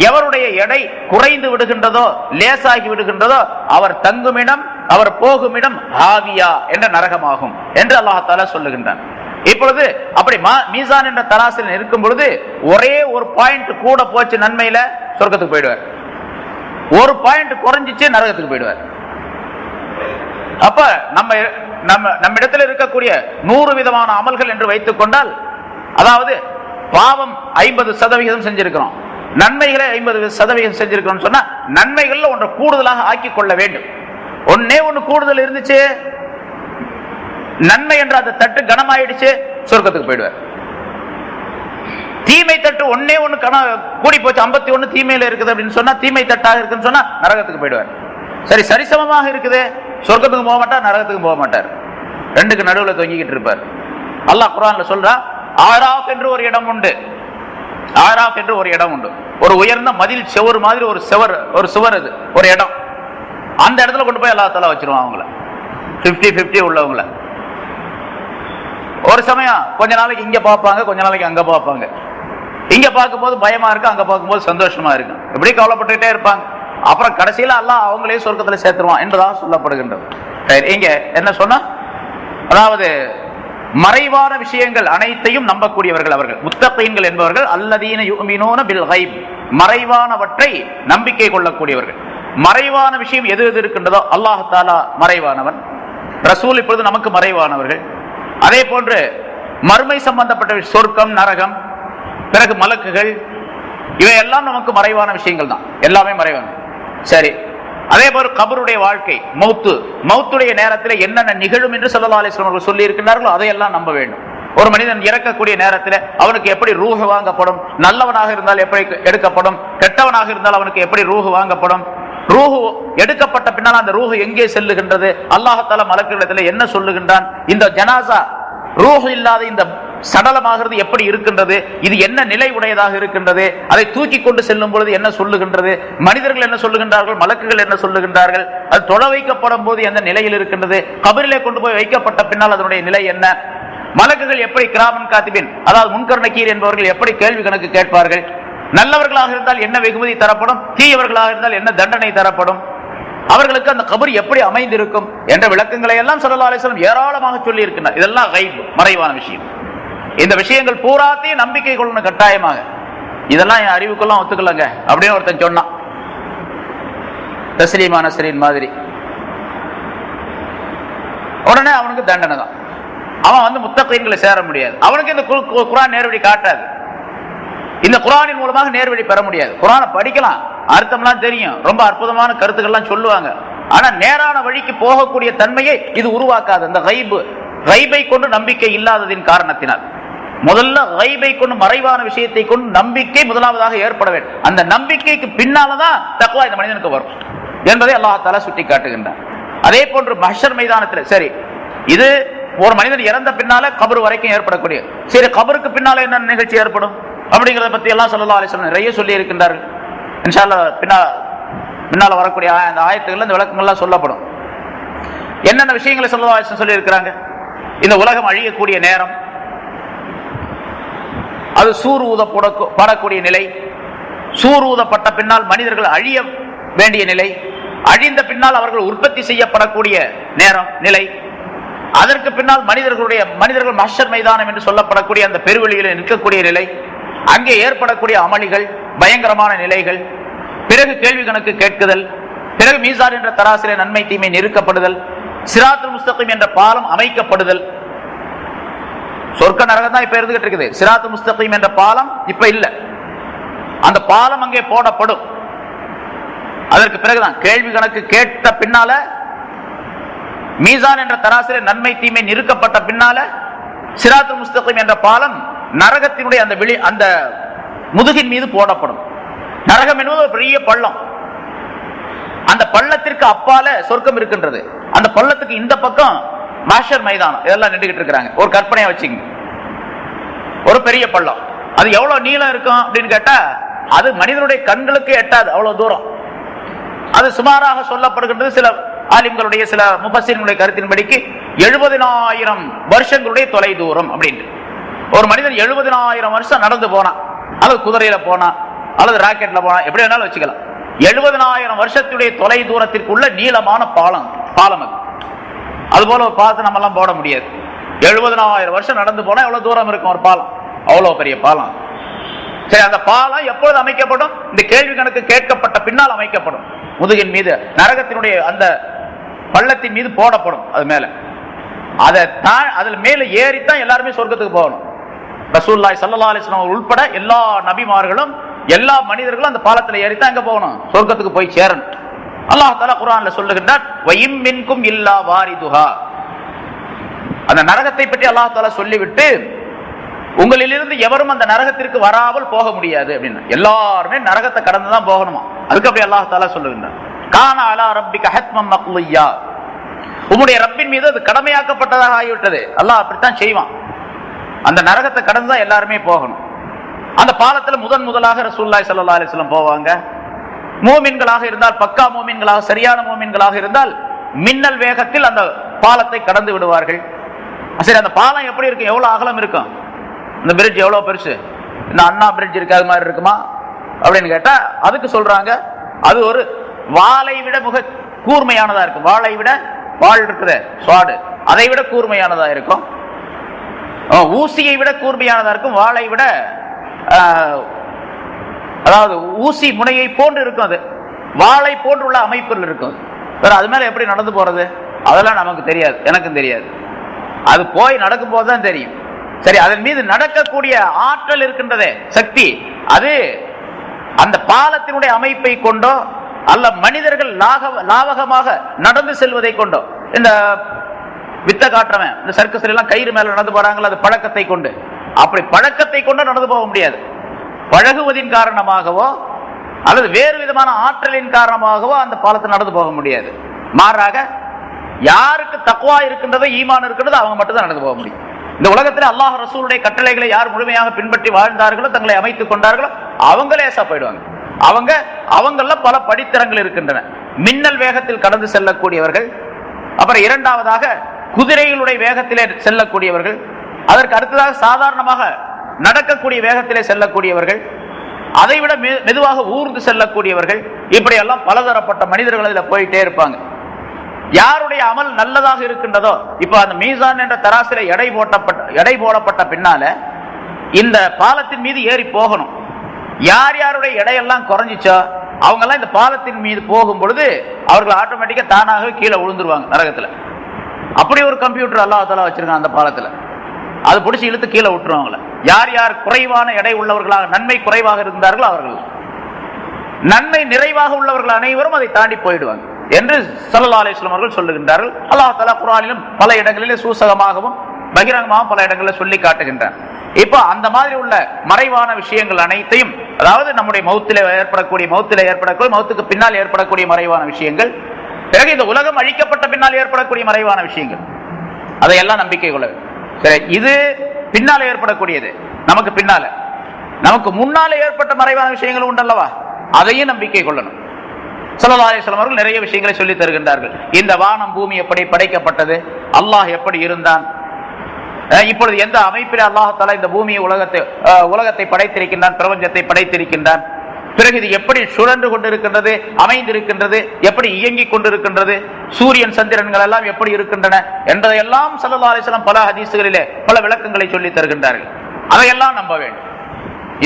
எவருடைய எடை குறைந்து விடுகின்றதோ, லேசாகி விடுகின்றதோ, அவர் தங்குமிடம், அவர் போகுமிடம் ஹாவியா என்ற நரகமாகும் என்று அல்லாஹ் தஆலா சொல்லுகின்றான். இப்பொழுது அப்படி மீசான் என்ற தராசில் இருக்கும் பொழுது ஒரே ஒரு பாயிண்ட் கூட போச்சு நன்மையில சொர்க்கத்துக்கு போயிடுவார், ஒரு பாயிண்ட் குறைஞ்சிச்சு நரகத்துக்கு போயிடுவார். அப்ப நம்ம இடத்துல இருக்கக்கூடிய 100 விதமான அமல்கள் என்று வைத்துக் கொண்டால், அதாவது பாவம் 50% செஞ்சிருக்கிறோம், நன்மைகளை 50% செஞ்சிருக்கிறோம் சொன்னா, நன்மைகள்ல ஒன்றை கூடுதலாக ஆக்கி கொள்ள வேண்டும். ஒண்ணு கூடுதல் இருந்துச்சு, நன்மை என்ற அந்த தட்டு கனமாயிடுச்சு, சொர்க்கத்துக்கு போயிடுவார். தீமை தட்டு ஒண்ணு கூடி போச்சு, 51 தீமையில இருக்குது அப்படின்னு சொன்னா, தீமை தட்டாக இருக்குன்னு சொன்னா நரகத்துக்கு போயிடுவார். சரி, சரிசமமாக இருக்குது, சொர்க்கத்துக்கு போக மாட்டார், நரகத்துக்கு போக மாட்டார், ரெண்டுக்கு நடுவுல தொங்கிக்கிட்டு இருப்பார். அல்லாஹ் குர்ஆன்ல சொல்றா, ஆராஃப் என்று ஒரு இடம் உண்டு, ஆராஃப் என்று ஒரு இடம் உண்டு, ஒரு உயர்ந்த மதில் செவர் மாதிரி ஒரு சுவர், அது ஒரு இடம். அந்த இடத்துல கொண்டு போய் அல்லாஹ் தஆலா வச்சிருவான் அவங்கள, 50-50 உள்ளவங்கள. ஒரு சமயம் கொஞ்ச நாளைக்கு இங்க பார்ப்பாங்க, கொஞ்ச நாளைக்கு அங்க பார்ப்பாங்க. இங்க பார்க்கும்போது பயமா இருக்கு, அங்க பார்க்கும்போது சந்தோஷமா இருக்கு, இப்படி கவலைப்பட்டுட்டே இருப்பாங்க. அப்புறம் கடைசியில அல்லாஹ் அவங்களே சொர்க்கத்துல சேர்த்துருவான் என்பதாக சொல்லப்படுகின்றது. இங்க என்ன சொன்னா, அதாவது மறைவான விஷயங்கள் அனைத்தையும் நம்பக்கூடியவர்கள் அவர்கள் முத்தகீன்கள் என்பவர்கள். அல்லதீன யுமினூன பில் கைப், மறைவானவற்றை நம்பிக்கை கொள்ளக்கூடியவர்கள். மறைவான விஷயம் எது எது இருக்கின்றதோ அல்லாஹ் தஆலா மறைவானவன், ரசூல் இப்பொழுது நமக்கு மறைவானவர்கள். அதே போன்று மறுமை சம்பந்தப்பட்ட சொர்க்கம், நரகம், பிறகு மலக்குகள், இவையெல்லாம் நமக்கு மறைவான விஷயங்கள் தான், எல்லாமே மறைவான. சரி, அதே போல கபருடைய வாழ்க்கை, மௌத்துடைய நேரத்தில் என்னென்ன நிகழும் என்று ஸல்லல்லாஹு அலைஹி வஸல்லம் சொல்லி இருக்கின்றார்களோ அதையெல்லாம் நம்ப வேண்டும். ஒரு மனிதன் இறக்கக்கூடிய நேரத்தில் அவனுக்கு எப்படி ரூஹ் வாங்கப்படும், நல்லவனாக இருந்தால் எப்படி எடுக்கப்படும், கெட்டவனாக இருந்தால் அவனுக்கு எப்படி ரூஹ் வாங்கப்படும், ரூஹு எடுக்கப்பட்ட பின்னால் அந்த ரூஹு எங்கே செல்லுகின்றது, அல்லாஹ் தஆலா மலக்குகளிடத்தில் என்ன சொல்லுகின்றான், இந்த ஜனாசா ரூஹ் இல்லாத இந்த சடலமாகிறது எப்படி இருக்கின்றது, இது என்ன நிலை உடையதாக இருக்கின்றது, அதை தூக்கி கொண்டு செல்லும் பொழுது என்ன சொல்லுகின்றது, மனிதர்கள் என்ன சொல்லுகின்றார்கள், மலக்குகள் என்ன சொல்லுகின்றார்கள், அது தொட வைக்கப்படும் போது எந்த நிலையில் இருக்கின்றது, கபரிலே கொண்டு போய் வைக்கப்பட்ட பின்னால் அதனுடைய நிலை என்ன, மலக்குகள் எப்படி கிராமன் காத்திபின், அதாவது முன்கர் நக்கீர் என்பவர்கள் எப்படி கேள்வி கணக்கு கேட்பார்கள், நல்லவர்களாக இருந்தால் என்ன வெகுமதி தரப்படும், தீயவர்களாக இருந்தால் என்ன தண்டனை தரப்படும், அவர்களுக்கு அந்த கபர் எப்படி அமைந்திருக்கும் என்ற விளக்கங்களை எல்லாம் ஸல்லல்லாஹு அலைஹி வஸல்லம் ஏராளமாக சொல்லி இருக்கின்றார். இதெல்லாம் கைப், மறைவான விஷயம். இந்த விஷயங்கள் பூராத்தையும் நம்பிக்கை கொள்ளணும் கட்டாயமாக. இதெல்லாம் என் அறிவுக்கெல்லாம் ஒத்துக்கலங்க அப்படின்னு ஒருத்தன் சொன்னான், தஸ்லீமா நஸ்ரீன் மாதிரி. உடனே அவனுக்கு தண்டனை தான், அவன் முத்தகீன்களை சேர முடியாது, அவனுக்கு இந்த குர்ஆன் நேர்வழி காட்டாது. இந்த குர்ஆனின் மூலமாக நேர்வழி பெற முடியாது. குர்ஆனை படிக்கலாம், அர்த்தம்லாம் தெரியும், ரொம்ப அற்புதமான கருத்துக்கள்லாம் சொல்லுவாங்க, ஆனா நேரான வழிக்கு போகக்கூடிய தன்மையை இது உருவாக்காது. அந்த கைபை கொண்டு நம்பிக்கை இல்லாததின் காரணத்தினால் முதல்ல கைபை கொண்டு மறைவான விஷயத்தை கொண்டு நம்பிக்கை முதலாவதாக ஏற்பட வேண்டும். அந்த நம்பிக்கைக்கு பின்னால்தான் தக்வா இந்த மனிதனுக்கு வரும் என்பதை அல்லாஹ் தஆலா சுட்டி காட்டுகின்றார். அதே போன்று மஹ்ஷர் மைதானத்தில் சரி, இது ஒரு மனிதன் இறந்த பின்னால கபர் வரைக்கும் ஏற்படக்கூடிய, சரி கபருக்கு பின்னால என்ன நிகழ்ச்சி ஏற்படும் அப்படிங்கிறத பத்தி எல்லாம் ஸல்லல்லாஹு அலைஹி வஸல்லம் நிறைய சொல்லி இருக்கின்றார்கள். இன்ஷா அல்லாஹ் பின்னால வரக்கூடிய அந்த ஆயத்துக்கள் இந்த விளக்கங்கள்லாம் சொல்லப்படும். என்னென்ன விஷயங்களை ஸல்லல்லாஹு அலைஹி வஸல்லம் சொல்லி இருக்கிறாங்க. இந்த உலகம் அழியக்கூடிய நேரம், அது சூர் ஊதப்படக்கூடிய நிலை, சூர் ஊதப்பட்ட பின்னால் மனிதர்கள் அழிய வேண்டிய நிலை, அழிந்த பின்னால் அவர்கள் உற்பத்தி செய்யப்படக்கூடிய நேரம் நிலை, அதற்கு பின்னால் மனிதர்கள் மஹ்ஷர் மைதானம் என்று சொல்லப்படக்கூடிய அந்த பெருவெளியில் நிற்கக்கூடிய நிலை, அங்கே ஏற்படக்கூடிய அமளிகள், பயங்கரமான நிலைகள், பிறகு கேள்வி கணக்கு கேட்குதல், பிறகு மீசான் என்ற தராசிலே நன்மை தீமை நிறுக்கப்படுதல், சிராத்துல் முஸ்தகீம் என்ற பாலம் அமைக்கப்படுதல். சொர்க்க நரகம் தான் இப்ப இருந்துகிட்டு இருக்குது. சிராத்துல் முஸ்தகீம் என்ற பாலம் இப்ப இல்ல, அந்த பாலம் அங்கே போடப்படும். அதற்கு பிறகுதான் கேள்வி கணக்கு கேட்ட பின்னால, மீசான் என்ற தராசிலே நன்மை தீமை நிறுக்கப்பட்ட பின்னால சிராத்துல் முஸ்தகீம் என்ற பாலம் நரகத்தினுடைய அந்த முதுகின் மீது போடப்படும். நரகம் என்பது ஒரு பெரிய பள்ளம், அந்த பள்ளத்திற்கு அப்பால சொர்க்கம் இருக்கின்றது, அந்த பள்ளத்துக்கு இந்த பக்கம் மஹ்ஷர் மைதானம் இதெல்லாம் நின்றுகிட்டு இருக்கிறாங்க. ஒரு கற்பனையா வச்சுங்க, ஒரு பெரிய பள்ளம், அது எவ்வளவு நீளம் இருக்கும் அப்படின்னு கேட்டா அது மனிதனுடைய கண்களுக்கு எட்டாது, அவ்வளவு தூரம். அது சுமாராக சொல்லப்படுகின்றது சில ஆலிம்களுடைய சில முஃபஸ்ஸிரின்களுடைய கருத்தின்படிக்கு 70,000 வருஷங்களுடைய தொலை தூரம் அப்படின்னு. ஒரு மனிதன் 70,000 வருஷம் நடந்து போனா, அல்லது குதிரையில போனா, அல்லது ராக்கெட்ல போனா, எப்படி வேணாலும் வச்சுக்கலாம். 70,000 வருஷத்துடைய தொலை தூரத்திற்குள்ள நீளமான பாலம் அது போல ஒரு பாலத்தை நம்ம எல்லாம் போட முடியாது. 70,000 வருஷம் நடந்து போனா எவ்வளவு தூரம் இருக்கும் ஒரு பாலம், அவ்வளவு பெரிய பாலம். சரி, அந்த பாலம் எப்பொழுது அமைக்கப்படும்? இந்த கேள்வி கணக்கு கேட்கப்பட்ட பின்னால் அமைக்கப்படும். முதுகின் மீது நரகத்தினுடைய அந்த பள்ளத்தின் மீது போடப்படும். அது மேல அதுல மேல ஏறித்தான் எல்லாருமே சொர்க்கத்துக்கு போகணும். ரசூலுல்லாஹி ஸல்லல்லாஹு அலைஹி வஸல்லம் உட்பட எல்லா நபிமார்களும் எல்லா மனிதர்களும் அந்த பாலத்துல ஏறித்தான் எங்க போகணும்? சொர்க்கத்துக்கு போய் சேரணும். அல்லாஹ் தஆலா குர்ஆன்ல சொல்லுகின்றார், வஇம் மின்கும் இல்லா வாரிதுஹா. அந்த நரகத்தை பற்றி அல்லாஹ் தஆலா சொல்லிவிட்டு, உங்களிலிருந்து எவரும் அந்த நரகத்திற்கு வராமல் போக முடியாது அப்படின்னு. எல்லாருமே நரகத்தை கடந்து தான் போகணுமா. அதுக்கு அப்படி அல்லாஹ் தஆலா சொல்லுகின்றார், கான அலா ரப்பிக ஹத்மம் மக்லியா. உம்முடைய ரப்பின் மீது அது கடமையாக்கப்பட்டதாக ஆகிவிட்டது. அல்லாஹ் அப்படித்தான் செய்வான். அந்த நரகத்தை கடந்து தான் எல்லாருமே போகணும். அந்த பாலத்துல முதலாக ரசூலுல்லாஹி ஸல்லல்லாஹு அலைஹி வஸல்லம் போவாங்க. மூமின்களாக இருந்தால், பக்கா மூமின்களாக, சரியான மூமின்களாக இருந்தால் மின்னல் வேகத்தில் அந்த பாலத்தை கடந்து விடுவார்கள். சரி, அந்த பாலம் எப்படி இருக்கும்? எவ்வளவு அகலம் இருக்கும்? இந்த பிரிட்ஜ் எவ்வளவு பெருசு? இந்த அண்ணா பிரிட்ஜ் இருக்காது மாதிரி இருக்குமா அப்படின்னு கேட்டா அதுக்கு சொல்றாங்க, அது ஒரு வாளை விட மிக கூர்மையானதா இருக்கும். வாளை விட, வாள் இருக்குது ஸ்வாடு, அதை விட கூர்மையானதா இருக்கும். ஊசியை விட கூர்மையானதா இருக்கும். வாளை விட, அதாவது ஊசி முனையை போன்று இருக்கும். அது வாளை போன்றுள்ள அமைப்பில் இருக்கும். வேற அது மேல எப்படி நடந்து போறது அதெல்லாம் நமக்கு தெரியாது, எனக்கும் தெரியாது. அது போய் நடக்கும் போதுதான் தெரியும். சரி, அதன் மீது நடக்கக்கூடிய ஆற்றல் இருக்கின்றதே, சக்தி, அது அந்த பாலத்தினுடைய அமைப்பை கொண்டோ அல்ல மனிதர்கள் லாவகமாக நடந்து செல்வதை கொண்டோ, இந்த வித்த காட்டுறவன் இந்த சர்க்கஸ்ல எல்லாம் கயிறு மேல நடந்து போறாங்களா, அது பழக்கத்தை கொண்டு, அப்படி பழக்கத்தை கொண்டு நடந்து போக முடியாது. பழகுவதின் காரணமாகவோ அல்லது வேறு விதமான ஆற்றலின் காரணமாகவோ அந்த பாலத்தை நடந்து போக முடியாது. மாறாக யாருக்கு தக்வா இருக்கின்றதோ, ஈமான் இருக்கின்றதோ, அவங்க மட்டும் தான் நடந்து போக முடியும். இந்த உலகத்தில் அல்லாஹ் ரசூலுடைய கட்டளைகளை யார் முழுமையாக பின்பற்றி வாழ்ந்தார்களோ, தங்களை அமைத்துக் கொண்டார்களோ, அவங்க லேசா போயிடுவாங்க. அவங்கள பல படித்தரங்கள் இருக்கின்றன. மின்னல் வேகத்தில் கடந்து செல்லக்கூடியவர்கள், அப்புறம் இரண்டாவதாக குதிரைகளுடைய வேகத்திலே செல்லக்கூடியவர்கள், அதற்கு அடுத்ததாக சாதாரணமாக நடக்கக்கூடிய வேகத்திலே செல்லக்கூடியவர்கள், அதைவிட மெதுவாக ஊர்ந்து செல்லக்கூடியவர்கள், இப்படி எல்லாம் பலதரப்பட்ட மனிதர்கள் அதில் போயிட்டே இருப்பாங்க. யாருடைய அமல் நல்லதாக இருக்கின்றதோ, இப்ப அந்த மீசான் என்ற தராசில எடை போடப்பட்ட பின்னால இந்த பாலத்தின் மீது ஏறி போகணும். யார் யாருடைய எடையெல்லாம் குறைஞ்சிச்சோ அவங்க எல்லாம் இந்த பாலத்தின் மீது போகும் பொழுது அவர்கள் ஆட்டோமேட்டிக்கா தானாக கீழே விழுந்துருவாங்க நரகத்துல. அப்படி ஒரு கம்ப்யூட்டர் அல்லாஹ் தஆலா வச்சிருக்காங்க அந்த பாலத்துல. அது பிடிச்சி இழுத்து கீழே விட்டுருவாங்கள. யார் யார் குறைவான எடை உள்ளவர்களாக, நன்மை குறைவாக இருந்தார்களோ அவர்கள், நன்மை நிறைவாக உள்ளவர்கள் அனைவரும் அதை தாண்டி போயிடுவாங்க. என்று ஸல்லல்லாஹு அலைஹி வஸல்லம் அவர்கள் சொல்லுகின்றார்கள். அல்லாஹ் தஆலா குர்ஆனிலும் பல இடங்களிலே சூசகமாகவும் பகிரங்கமாகவும் பல இடங்களில் சொல்லி காட்டுகின்றார். இப்போ அந்த மாதிரி உள்ள மறைவான விஷயங்கள் அனைத்தையும், அதாவது நம்முடைய மௌத்திலே ஏற்படக்கூடிய மௌத்துக்கு பின்னால் ஏற்படக்கூடிய மறைவான விஷயங்கள், பிறகு இந்த உலகம் அழிக்கப்பட்ட பின்னால் ஏற்படக்கூடிய மறைவான விஷயங்கள், அதையெல்லாம் நம்பிக்கை கொள்ள வேண்டும். சரி, இது பின்னால ஏற்படக்கூடியது. நமக்கு முன்னால ஏற்பட்ட மறைவான விஷயங்கள் உண்டல்லவா, அதையும் நம்பிக்கை கொள்ளணும். ஸல்லல்லாஹு அலைஹி வஸல்லம் அவர்கள் நிறைய விஷயங்களை சொல்லி தருகின்றார்கள். இந்த வானம் பூமி எப்படி படைக்கப்பட்டது, அல்லாஹ் எப்படி இருந்தான், இப்பொழுது எந்த அமைப்பில் அல்லாஹ் தஆலா இந்த பூமியை உலகத்தை படைத்திருக்கின்றான், பிரபஞ்சத்தை படைத்திருக்கின்றான், பிறகு இது எப்படி சுழன்று கொண்டிருக்கின்றது, அமைந்திருக்கின்றது, எப்படி இயங்கிக் கொண்டிருக்கின்றது, சூரியன் சந்திரன்கள் எல்லாம் எப்படி இருக்கின்றன என்பதையெல்லாம் ஸல்லல்லாஹு அலைஹி வஸல்லம் பல ஹதீஸ்களிலே பல விளக்கங்களை சொல்லி தருகின்றார்கள். அதையெல்லாம் நம்ப வேண்டும்.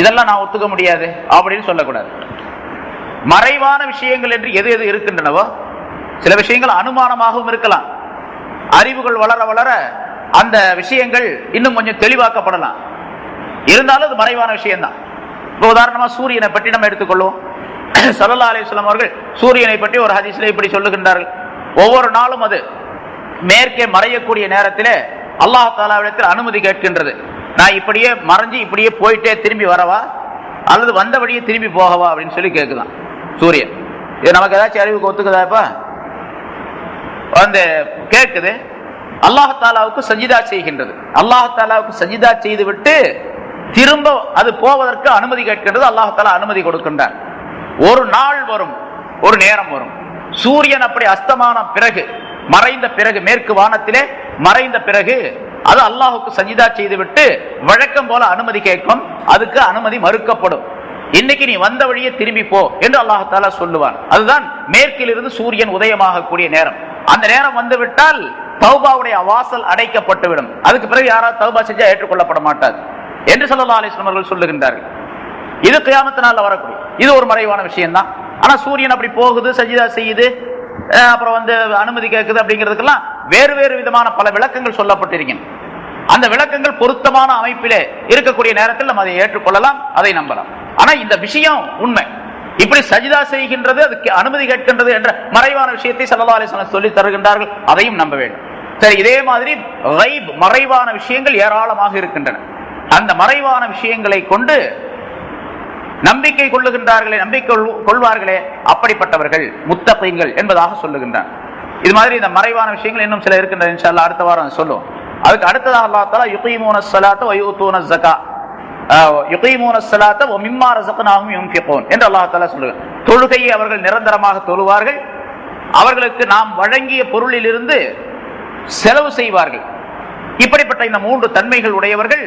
இதெல்லாம் நான் ஒத்துக்க முடியாது அப்படின்னு சொல்லக்கூடாது. மறைவான விஷயங்கள் என்று எது எது இருக்கின்றனவோ, சில விஷயங்கள் அனுமானமாகவும் இருக்கலாம். அறிவுகள் வளர வளர அந்த விஷயங்கள் இன்னும் கொஞ்சம் தெளிவாக்கப்படலாம். இருந்தாலும் அது மறைவான விஷயம்தான். இப்போ உதாரணமா சூரியனை பற்றி நம்ம எடுத்துக்கொள்வோம். ஸல்லல்லாஹு அலைஹி வஸல்லம் அவர்கள் சூரியனை பற்றி ஒரு ஹதீஸ்ல இப்படி சொல்லுகின்றார்கள். ஒவ்வொரு நாளும் அது மேற்கே மறையக்கூடிய நேரத்திலே அல்லாஹ் தஆலாவிடத்தில் அனுமதி கேட்கின்றது. நான் இப்படியே மறைஞ்சு இப்படியே போயிட்டே திரும்பி வரவா, அல்லது வந்தபடியே திரும்பி போகவா அப்படின்னு சொல்லி கேட்குதான் சூரியன். இது நமக்கு ஏதாச்சும் அறிவுக்கு ஒத்துக்குதாப்பா? வந்து கேட்குது. அல்லாஹ் தஆலாவுக்கு சஜிதா செய்கின்றது. அல்லாஹ் தஆலாவுக்கு சஜிதா செய்து விட்டு திரும்ப அது போவதற்கு அனுமதி கேட்கின்றது. அல்லாஹ் தஆலா அனுமதி கொடுக்கின்றார். ஒரு நாள் வரும், ஒரு நேரம் வரும், சூரியன் அப்படி அஸ்தமான பிறகு, மறைந்த பிறகு, மேற்கு வானத்திலே மறைந்த பிறகு அது அல்லாஹுக்கு சஜிதா செய்து விட்டு வழக்கம் போல அனுமதி கேட்கும். அதுக்கு அனுமதி மறுக்கப்படும். இன்னைக்கு நீ வந்த வழியே திரும்பி போ என்று அல்லாஹ் தஆலா சொல்லுவான். அதுதான் மேற்கிலிருந்து சூரியன் உதயமாகக்கூடிய நேரம். அந்த நேரம் வந்து விட்டால் தௌபாவுடைய வாசல் அடைக்கப்பட்டுவிடும். அதுக்கு பிறகு யாராவது தௌபா செஞ்சா ஏற்றுக்கொள்ளப்பட மாட்டாது என்று ஸல்லல்லாஹு அலைஹி வஸல்லம் அவர்கள் சொல்லுகின்றார்கள். இது கியாமத் நாள்ல வரக்கூடிய இது ஒரு மறைவான விஷயம் தான். ஆனா சூரியன் அப்படி போகுது, சஜிதா செய்யுது, அப்புறம் வந்து அனுமதி கேட்குது அப்படிங்கிறதுக்கெல்லாம் வேறு வேறு விதமான பல விளக்கங்கள் சொல்லப்பட்டிருக்கின்றன. அந்த விளக்கங்கள் பொருத்தமான அமைப்பிலே இருக்கக்கூடிய நேரத்தில் நம்ம அதை ஏற்றுக்கொள்ளலாம், அதை நம்பலாம். ஆனா இந்த விஷயம் உண்மை. இப்படி சஜிதா செய்கின்றது, அதுக்கு அனுமதி கேட்கின்றது என்ற மறைவான விஷயத்தை ஸல்லல்லாஹு அலைஹி வஸல்லம் சொல்லி தருகின்றார்கள். அதையும் நம்ப வேண்டும். சரி, இதே மாதிரி கைப் மறைவான விஷயங்கள் ஏராளமாக இருக்கின்றன. அந்த மறைவான விஷயங்களை கொண்டு நம்பிக்கை கொள்ளுகின்றார்களே, நம்பிக்கை கொள்வார்களே, அப்படிப்பட்டவர்கள் முத்தகீன்கள் என்பதாக சொல்லுகின்றார். இது மாதிரி இந்த மறைவான விஷயங்கள் இன்னும் சில இருக்கின்றன. இன்ஷா அல்லாஹ் அடுத்த வாரம் சொல்லுவோம். அதுக்கு அடுத்ததாக அல்லாஹ் தஆலா யுகீமூனஸ் ஸலாத்த வ யூதூனஸ் ஸகா யுகீமூனஸ் ஸலாத்த வ மிம்மா ரஸக்னாஹும் யுன்ஃபிகூன் என்று அல்லாஹ் தஆலா சொல்லுகிறார். தொழுகையை அவர்கள் நிரந்தரமாக தொழுவார்கள், அவர்களுக்கு நாம் வழங்கிய பொருளிலிருந்து செலவு செய்வார்கள். இப்படிப்பட்ட இந்த மூன்று தன்மைகள் உடையவர்கள்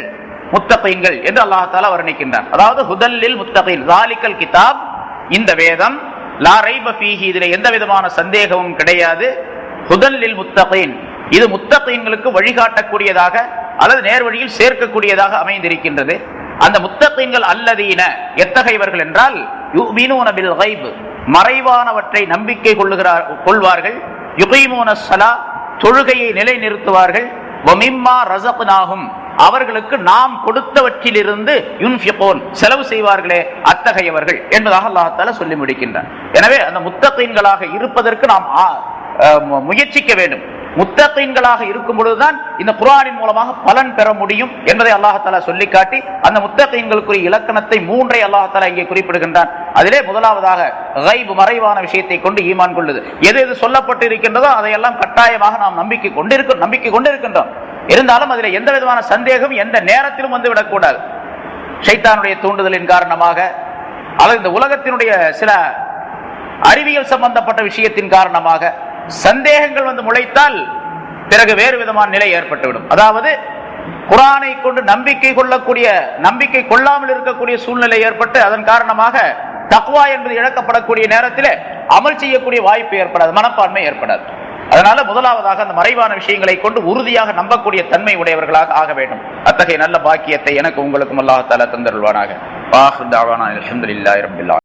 முத்தகீன்கள் என்று அல்லாஹ் தஆலா வர்ணிக்கின்றார். அதாவது ஹுதல்லில் முத்தகீன், ஸாலிகல் கிதாப், இந்த வேதம், லா ரைப ஃபீஹி, இதிலே எந்த விதமான சந்தேகமும் கிடையாது. ஹுதல்லில் முத்தகீன், இது முத்தகீன்களுக்கு வழிகாட்டக்கூடியதாக அல்லது நேர்வழியில் சேர்க்கக்கூடியதாக அமைந்திருக்கின்றது. அந்த முத்தகீன்கள் அல்லதீன, எத்தகையவர்கள் என்றால் யுமினூன பில் கைப், மறைவானவற்றை நம்பிக்கை கொள்வார்கள், யுகீமூனஸ் ஸலா, தொழுகையை நிலைநிறுத்துவார்கள், வ மிம்மா ரஸக்னாஹும், அவர்களுக்கு நாம் கொடுத்தவற்றிலிருந்து யுன்ஃபிகூன், செலவு செய்வார்களே, அத்தகையவர்கள் என்பதாக அல்லாஹ் தஆலா சொல்லி முடிக்கின்றார். எனவே அந்த முத்தகீன்களாக இருப்பதற்கு நாம் முயற்சிக்க வேண்டும். முத்தகீன்களாக இருக்கும் பொழுதுதான் இந்த குர்ஆனின் மூலமாக பலன் பெற முடியும் என்பதை அல்லாஹ் தஆலா சொல்லி காட்டி அந்த முத்தகீன்களுக்குரிய இலக்கணத்தை 3 அல்லாஹ் தஆலா இங்கே குறிப்பிடுகின்றான். அதிலே முதலாவதாக கைப், மறைவான விஷயத்தை கொண்டு ஈமான் கொள்ளுது. எது எது சொல்லப்பட்டு இருக்கின்றதோ அதையெல்லாம் கட்டாயமாக நாம் நம்பிக்கை கொண்டிருக்கின்றோம். இருந்தாலும் அதில் எந்த விதமான சந்தேகம் எந்த நேரத்திலும் வந்து விடக்கூடாது. ஷைத்தானுடைய தூண்டுதலின் காரணமாக அல்லது இந்த உலகத்தினுடைய சில அறிவியல் சம்பந்தப்பட்ட விஷயத்தின் காரணமாக சந்தேகங்கள் வந்து முளைத்தால் பிறகு வேறு விதமான நிலை ஏற்பட்டுவிடும். அதாவது குர்ஆனை கொண்டு நம்பிக்கை கொள்ளாமல் இருக்கக்கூடிய சூழ்நிலை ஏற்பட்டு அதன் காரணமாக தக்வா என்பது இழக்கப்படக்கூடிய நேரத்தில் அமல் செய்யக்கூடிய வாய்ப்பு ஏற்படாது, மனப்பான்மை ஏற்படாது. அதனால முதலாவதாக அந்த மறைவான விஷயங்களை கொண்டு உறுதியாக நம்பக்கூடிய தன்மை உடையவர்களாக ஆக வேண்டும். அத்தகைய நல்ல பாக்கியத்தை எனக்கு உங்களுக்கும் அல்லாஹ் தஆலா தந்தருள்வானாக.